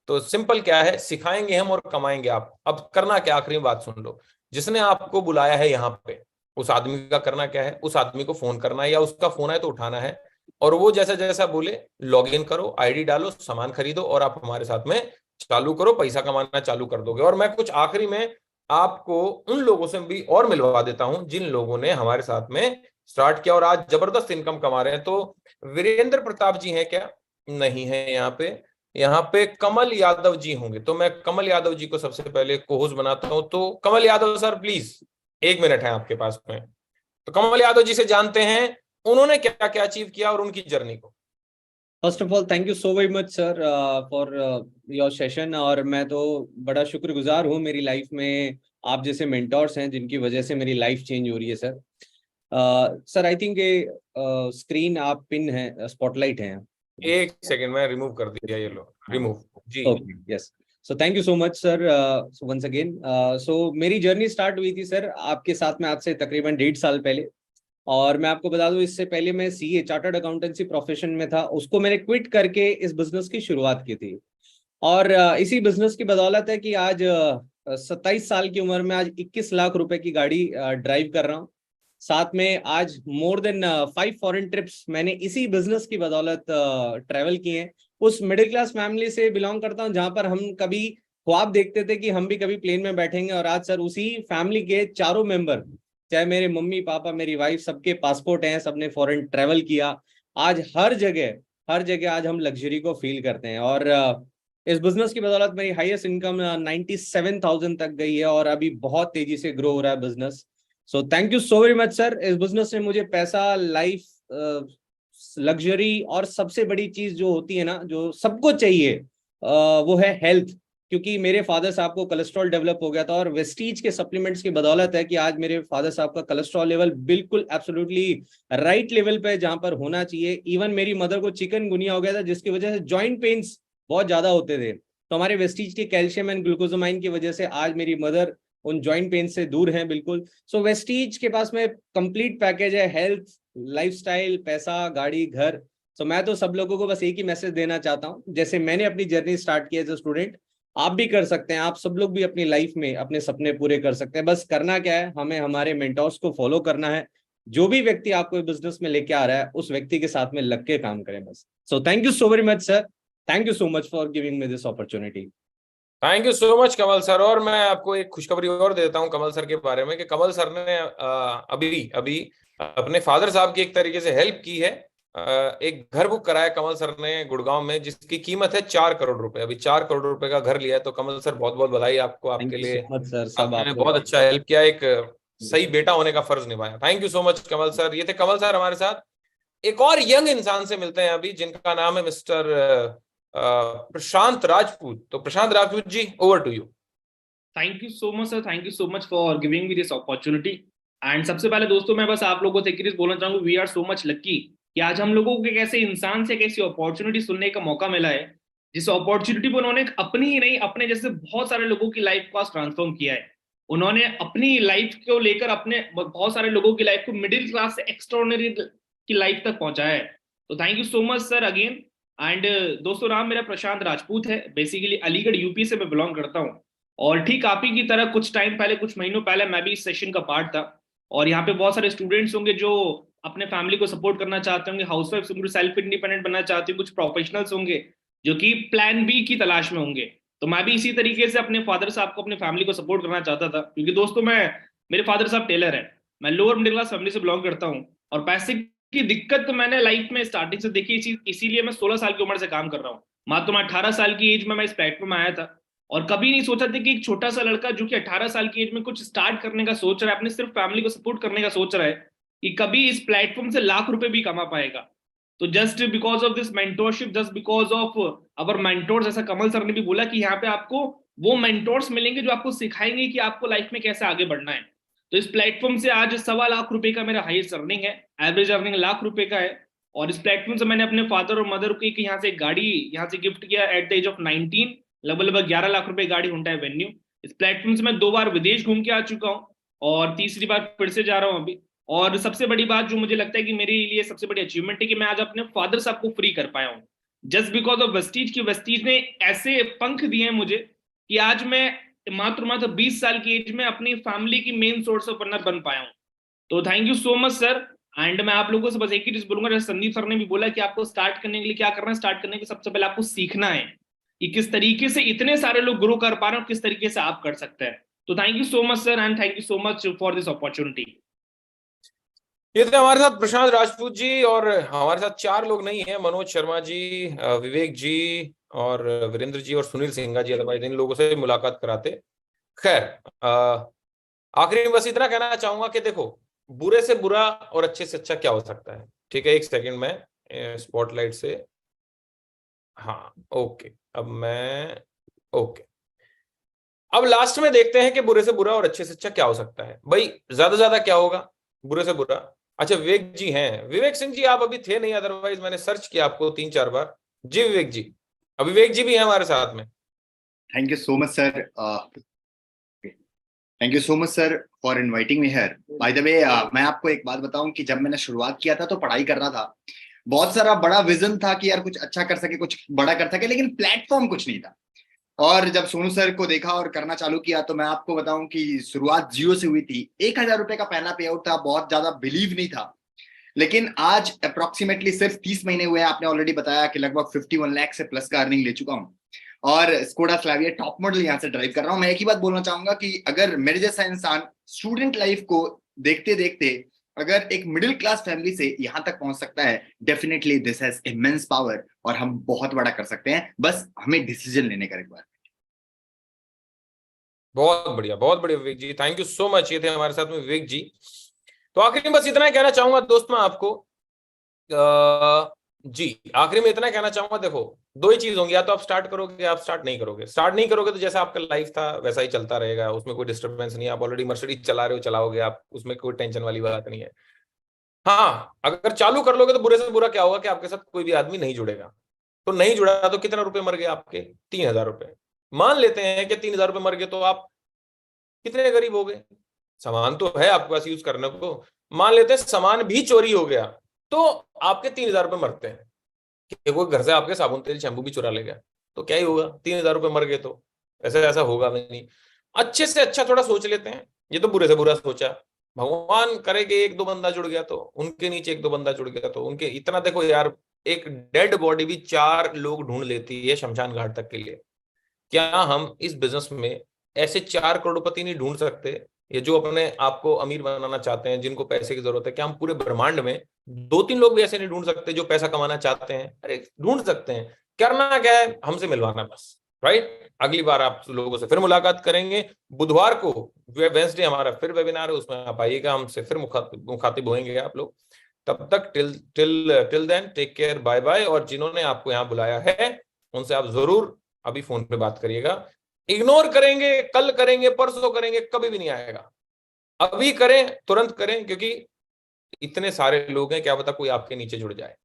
तो सिंपल क्या है, सिखाएंगे हम और कमाएंगे आप। अब करना क्या? आखिरी बात सुन लो। जिसने आपको बुलाया है यहाँ पे, उस आदमी का करना क्या है? उस आदमी को फोन करना है, या उसका फोन है तो उठाना है, और वो जैसा जैसा बोले लॉग इन करो, ID डालो, सामान खरीदो, और आप हमारे साथ में चालू करो, पैसा कमाना चालू कर दोगे। और मैं कुछ आखिरी में आपको उन लोगों से भी और मिलवा देता हूं जिन लोगों ने हमारे साथ में स्टार्ट किया और आज जबरदस्त इनकम कमा रहे हैं। तो वीरेंद्र प्रताप जी हैं क्या? नहीं है यहाँ पे। यहाँ पे कमल यादव जी होंगे, तो मैं कमल यादव जी को सबसे पहले को-होस्ट बनाता हूं। तो कमल यादव सर प्लीज, 1 मिनट है आपके पास में। तो कमल यादव जी से जानते हैं उन्होंने क्या क्या अचीव किया और उनकी जर्नी को। First of all thank you so very much sir for your session. और मैं तो बड़ा शुक्रगुजार हूँ, मेरी लाइफ में आप जैसे मेंटोर्स हैं जिनकी वजह से मेरी लाइफ चेंज हो रही है सर। सर आई थिंक ये स्क्रीन आप पिन है, स्पॉटलाइट है। एक सेकंड में रिमूव कर दिया, ये लो रिमूव जी। Okay yes, so thank you so much sir once again. So मेरी जर्नी स्टार्ट हुई थी सर आपके साथ में आज से तकरीबन 1.5 साल पहले। और मैं आपको बता दूं, इससे पहले मैं सीए चार्टर्ड अकाउंटेंसी प्रोफेशन में था, उसको मैंने क्विट करके इस बिजनेस की शुरुआत की थी। और इसी बिजनेस की बदौलत है कि आज 27 साल की उम्र में आज 21 लाख रुपए की गाड़ी ड्राइव कर रहा हूँ। साथ में आज मोर देन 5 फॉरेन ट्रिप्स मैंने इसी बिजनेस की बदौलत ट्रेवल किए हैं। उस मिडिल क्लास फैमिली से बिलोंग करता हूँ जहां पर हम कभी ख्वाब देखते थे कि हम भी कभी प्लेन में बैठेंगे, और आज सर उसी फैमिली के चारों मेंबर, चाहे मेरे मम्मी पापा मेरी वाइफ, सबके पासपोर्ट हैं, सबने फॉरेन ट्रेवल किया। आज हर जगह आज हम लग्जरी को फील करते हैं। और इस बिजनेस की बदौलत मेरी हाईएस्ट इनकम 97,000 तक गई है और अभी बहुत तेजी से ग्रो हो रहा है business. So thank you so very much sir. इस बिजनेस ने मुझे पैसा, लाइफ, लग्जरी और सबसे बड़ी चीज जो होती है ना, जो सबको चाहिए, वो है हेल्थ। क्योंकि मेरे फादर साहब को कोलेस्ट्रॉल डेवलप हो गया था और वेस्टीज के सप्लीमेंट्स की बदौलत है कि आज मेरे फादर साहब का कोलेस्ट्रॉल लेवल बिल्कुल एब्सोल्युटली राइट लेवल पे जहां पर होना चाहिए। इवन मेरी मदर को चिकनगुनिया हो गया था जिसकी वजह से जॉइंट पेन्स बहुत ज्यादा होते थे, तो हमारे वेस्टीज के कैल्शियम एंड ग्लूकोजामाइन की वजह से आज मेरी मदर उन जॉइंट पेन से दूर हैं बिल्कुल। सो वेस्टीज के पास में कंप्लीट पैकेज है, हेल्थ, लाइफस्टाइल, पैसा, गाड़ी, घर। सो मैं तो सब लोगों को बस एक ही मैसेज देना चाहता हूँ, जैसे मैंने अपनी जर्नी स्टार्ट की एज ए स्टूडेंट, आप भी कर सकते हैं। आप सब लोग भी अपनी लाइफ में अपने सपने पूरे कर सकते हैं। बस करना क्या है, हमें हमारे मेंटोर्स को फॉलो करना है। जो भी व्यक्ति आपको बिजनेस में लेके आ रहा है उस व्यक्ति के साथ में लग के काम करें बस। सो thank you so very much sir, thank you so much for giving me this opportunity. Thank you so much Kamal sir. और मैं आपको एक खुशखबरी और देता हूं कमल सर के बारे में कि कमल सर ने अभी अभी अपने फादर साहब की एक तरीके से हेल्प की है। एक घर बुक कराया कमल सर ने गुड़गांव में, जिसकी कीमत है 4 करोड़ रुपए। अभी 4 करोड़ रुपए का घर लिया है। तो कमल सर बहुत बहुत बधाई आपको, आपके लिए सर सब आपने आपको बहुत अच्छा हेल्प किया, एक सही बेटा होने का फर्ज निभाया। Thank you so much Kamal sir. ये थे कमल सर हमारे साथ। एक और यंग इंसान से मिलते हैं अभी, जिनका नाम है मिस्टर प्रशांत राजपूत। तो Prashant Rajput ji, over to you. Thank you so much sir, thank you so much for giving me this opportunity. And सबसे पहले दोस्तों मैं बस आप लोगों से एक चीज बोलना चाहूंगा, we are so much lucky कि आज हम लोगों को एक ऐसे इंसान से एक ऐसी अपॉर्चुनिटी सुनने का मौका मिला है, जिस अपॉर्चुनिटी पर उन्होंने अपनी ही नहीं, अपने जैसे बहुत सारे लोगों की लाइफ को आज ट्रांसफॉर्म किया है। उन्होंने अपनी लाइफ को लेकर अपने बहुत सारे लोगों की लाइफ को मिडिल क्लास से एक्स्ट्रॉर्डिनरी की लाइफ तक पहुंचाया है। तो thank you so much sir again. And दोस्तों, नाम मेरा प्रशांत राजपूत है, बेसिकली अलीगढ़ यूपी से मैं बिलोंग करता हूँ। और ठीक आप ही की तरह कुछ टाइम पहले, कुछ महीनों पहले मैं भी इस सेशन का पार्ट था। और यहाँ पे बहुत सारे स्टूडेंट्स होंगे जो अपने फैमिली को सपोर्ट करना चाहते होंगे, हाउस वाइफ होंगे, सेल्फ इंडिपेंडेंट बनना चाहते होंगे, कुछ प्रोफेशनल्स होंगे जो कि प्लान बी की तलाश में होंगे। तो मैं भी इसी तरीके से अपने फादर साहब को, अपने फैमिली को सपोर्ट करना चाहता था। क्योंकि दोस्तों मेरे फादर साहब टेलर है, मैं लोअर मिडिल क्लास फैमिली से बिलोंग करता हूँ। और पैसे की दिक्कत तो मैंने लाइफ में स्टार्टिंग से देखी, इसीलिए मैं 16 साल की उम्र से काम कर रहा हूँ। मात्र मैं 18 साल की एज में मैं इस प्लेटफॉर्म में आया था। और कभी नहीं सोचा था कि एक छोटा सा लड़का जो कि 18 साल की एज में कुछ स्टार्ट करने का सोच रहा है, अपने सिर्फ फैमिली को सपोर्ट करने का सोच रहा है, कि कभी इस प्लेटफॉर्म से लाख रुपए भी कमा पाएगा। तो just because of this mentorship, just because of our mentors, जैसा कमल सर ने भी बोला कि यहाँ पे आपको वो मेंटोर्स मिलेंगे जो आपको सिखाएंगे कि आपको लाइफ में कैसे आगे बढ़ना है। तो इस प्लेटफॉर्म से आज 1.25 लाख रुपए का मेरा हाईएस्ट अर्निंग है, एवरेज अर्निंग लाख रुपए का है। और इस प्लेटफॉर्म से मैंने अपने फादर और मदर को एक यहाँ से गाड़ी यहाँ से गिफ्ट किया एट द एज ऑफ 19, लगभग 11 लाख रुपए गाड़ी हुंडई वेन्यू। इस प्लेटफॉर्म से मैं 2 बार विदेश घूम के आ चुका हूँ और तीसरी बार फिर से जा रहा हूँ अभी। और सबसे बड़ी बात जो मुझे लगता है कि मेरे लिए सबसे बड़ी अचीवमेंट है कि मैं आज अपने फादर साहब को फ्री कर पाया हूँ, जस्ट बिकॉज ऑफ वेस्टीज। की वेस्टीज ने ऐसे पंख दिए हैं मुझे कि आज मैं मात्र 20 साल की एज में अपनी फैमिली की मेन सोर्स ऑफ अर्नर बन पाया हूँ। तो thank you so much sir. And मैं आप लोगों से बस एक ही चीज बोलूंगा, जैसे संदीप सर ने भी बोला कि आपको स्टार्ट करने के लिए क्या करना है, स्टार्ट करने के सबसे पहले आपको सीखना है कि किस तरीके से इतने सारे लोग ग्रो कर पा रहे हैं, किस तरीके से आप कर सकते हैं। तो thank you so much sir, and thank you so much for this opportunity. ये थे हमारे साथ प्रशांत राजपूत जी। और हमारे साथ 4 लोग नहीं हैं, मनोज शर्मा जी, विवेक जी और वीरेंद्र जी और सुनील सिंघा जी। अदरवाइज इन लोगों से मुलाकात कराते। खैर, आखिरी में बस इतना कहना चाहूंगा कि देखो, बुरे से बुरा और अच्छे से अच्छा क्या हो सकता है। ठीक है, एक सेकंड में स्पॉटलाइट से हाँ ओके, अब मैं ओके, अब लास्ट में देखते हैं कि बुरे से बुरा और अच्छे से अच्छा क्या हो सकता है। भाई ज्यादा ज्यादा क्या होगा, बुरे से बुरा। अच्छा विवेक जी हैं, विवेक सिंह जी आप अभी थे नहीं, अदरवाइज मैंने सर्च किया आपको 3-4 बार। जी विवेक जी, अब विवेक जी भी हैं हमारे साथ में। Thank you so much, sir. Thank you so much, sir, for inviting me here. By the way, मैं आपको एक बात बताऊं कि जब मैंने शुरुआत किया था तो पढ़ाई कर रहा था, बहुत सारा बड़ा विजन था कि यार कुछ अच्छा कर सके, कुछ बड़ा कर सके, लेकिन प्लेटफॉर्म कुछ नहीं था। और जब सोनू सर को देखा और करना चालू किया तो मैं आपको बताऊं कि शुरुआत 0 से हुई थी। 1000 रुपए का पहला पे आउट था, बहुत ज्यादा बिलीव नहीं था, लेकिन आज अप्रोक्सीमेटली सिर्फ 30 महीने हुए। आपने ऑलरेडी बताया कि लगभग 51 लाख से प्लस का अर्निंग ले चुका हूं और स्कोडा स्लाविया टॉप मॉडल यहां से ड्राइव कर रहा हूं। मैं एक ही बात बोलना चाहूंगा कि अगर मेरे जैसा इंसान स्टूडेंट लाइफ को देखते देखते अगर एक मिडिल क्लास फैमिली से यहां तक पहुंच सकता है, definitely this has immense power और हम बहुत बड़ा कर सकते हैं, बस हमें डिसीजन लेने का एक बार। बहुत बढ़िया विवेक जी, थैंक यू सो मच। ये थे हमारे साथ में विवेक जी। तो आखिरी में बस इतना ही कहना चाहूंगा दोस्त मैं आपको, जी आखिरी में इतना कहना चाहूंगा, देखो दो ही चीज होंगी, या तो आप स्टार्ट करोगे या आप स्टार्ट नहीं करोगे। स्टार्ट नहीं करोगे तो जैसा आपका लाइफ था वैसा ही चलता रहेगा, उसमें कोई डिस्टर्बेंस नहीं है। आप ऑलरेडी मर्सिडीज चला रहे हो, चलाओगे आप, उसमें कोई टेंशन वाली बात नहीं है। हाँ अगर चालू कर लोगे तो बुरे से बुरा क्या होगा कि आपके साथ कोई भी आदमी नहीं जुड़ेगा। तो नहीं जुड़ा तो कितना रुपए मर गए आपके, 3000 रुपए। मान लेते हैं कि 3000 रुपए मर गए, तो आप कितने गरीब हो गए। सामान तो है आपके पास यूज करने को, मान लेते हैं सामान भी चोरी हो गया तो आपके 3000 रुपए मरते हैं। कि कोई घर से आपके साबुन तेल शैम्पू भी चुरा ले गया तो क्या ही होगा, 3000 रुपए मर गए तो ऐसा होगा भी नहीं। अच्छे से अच्छा थोड़ा सोच लेते हैं, ये तो बुरे से बुरा सोचा, भगवान करे कि 1-2 बंदा जुड़ गया तो उनके नीचे 1-2 बंदा जुड़ गया तो उनके, इतना देखो यार एक डेड बॉडी भी 4 लोग ढूंढ लेती है शमशान घाट तक के लिए। क्या हम इस बिजनेस में ऐसे 4 करोड़पति नहीं ढूंढ सकते, ये जो अपने आप को अमीर बनाना चाहते हैं, जिनको पैसे की जरूरत है? क्या हम पूरे ब्रह्मांड में 2-3 लोग भी ऐसे नहीं ढूंढ सकते जो पैसा कमाना चाहते हैं? अरे ढूंढ सकते हैं, करना क्या है, हमसे मिलवाना बस, राइट। अगली बार आप लोगों से फिर मुलाकात करेंगे बुधवार को, वेडनेसडे हमारा फिर वेबिनार है, उसमें आप आइएगा, हमसे फिर मुखातिब होंगे आप लोग। तब तक till then take care, bye bye. और जिन्होंने आपको यहाँ बुलाया है उनसे आप जरूर अभी फोन पे बात करिएगा। इग्नोर करेंगे, कल करेंगे, परसों करेंगे, कभी भी नहीं आएगा। अभी करें, तुरंत करें, क्योंकि इतने सारे लोग हैं, क्या पता कोई आपके नीचे जुड़ जाए।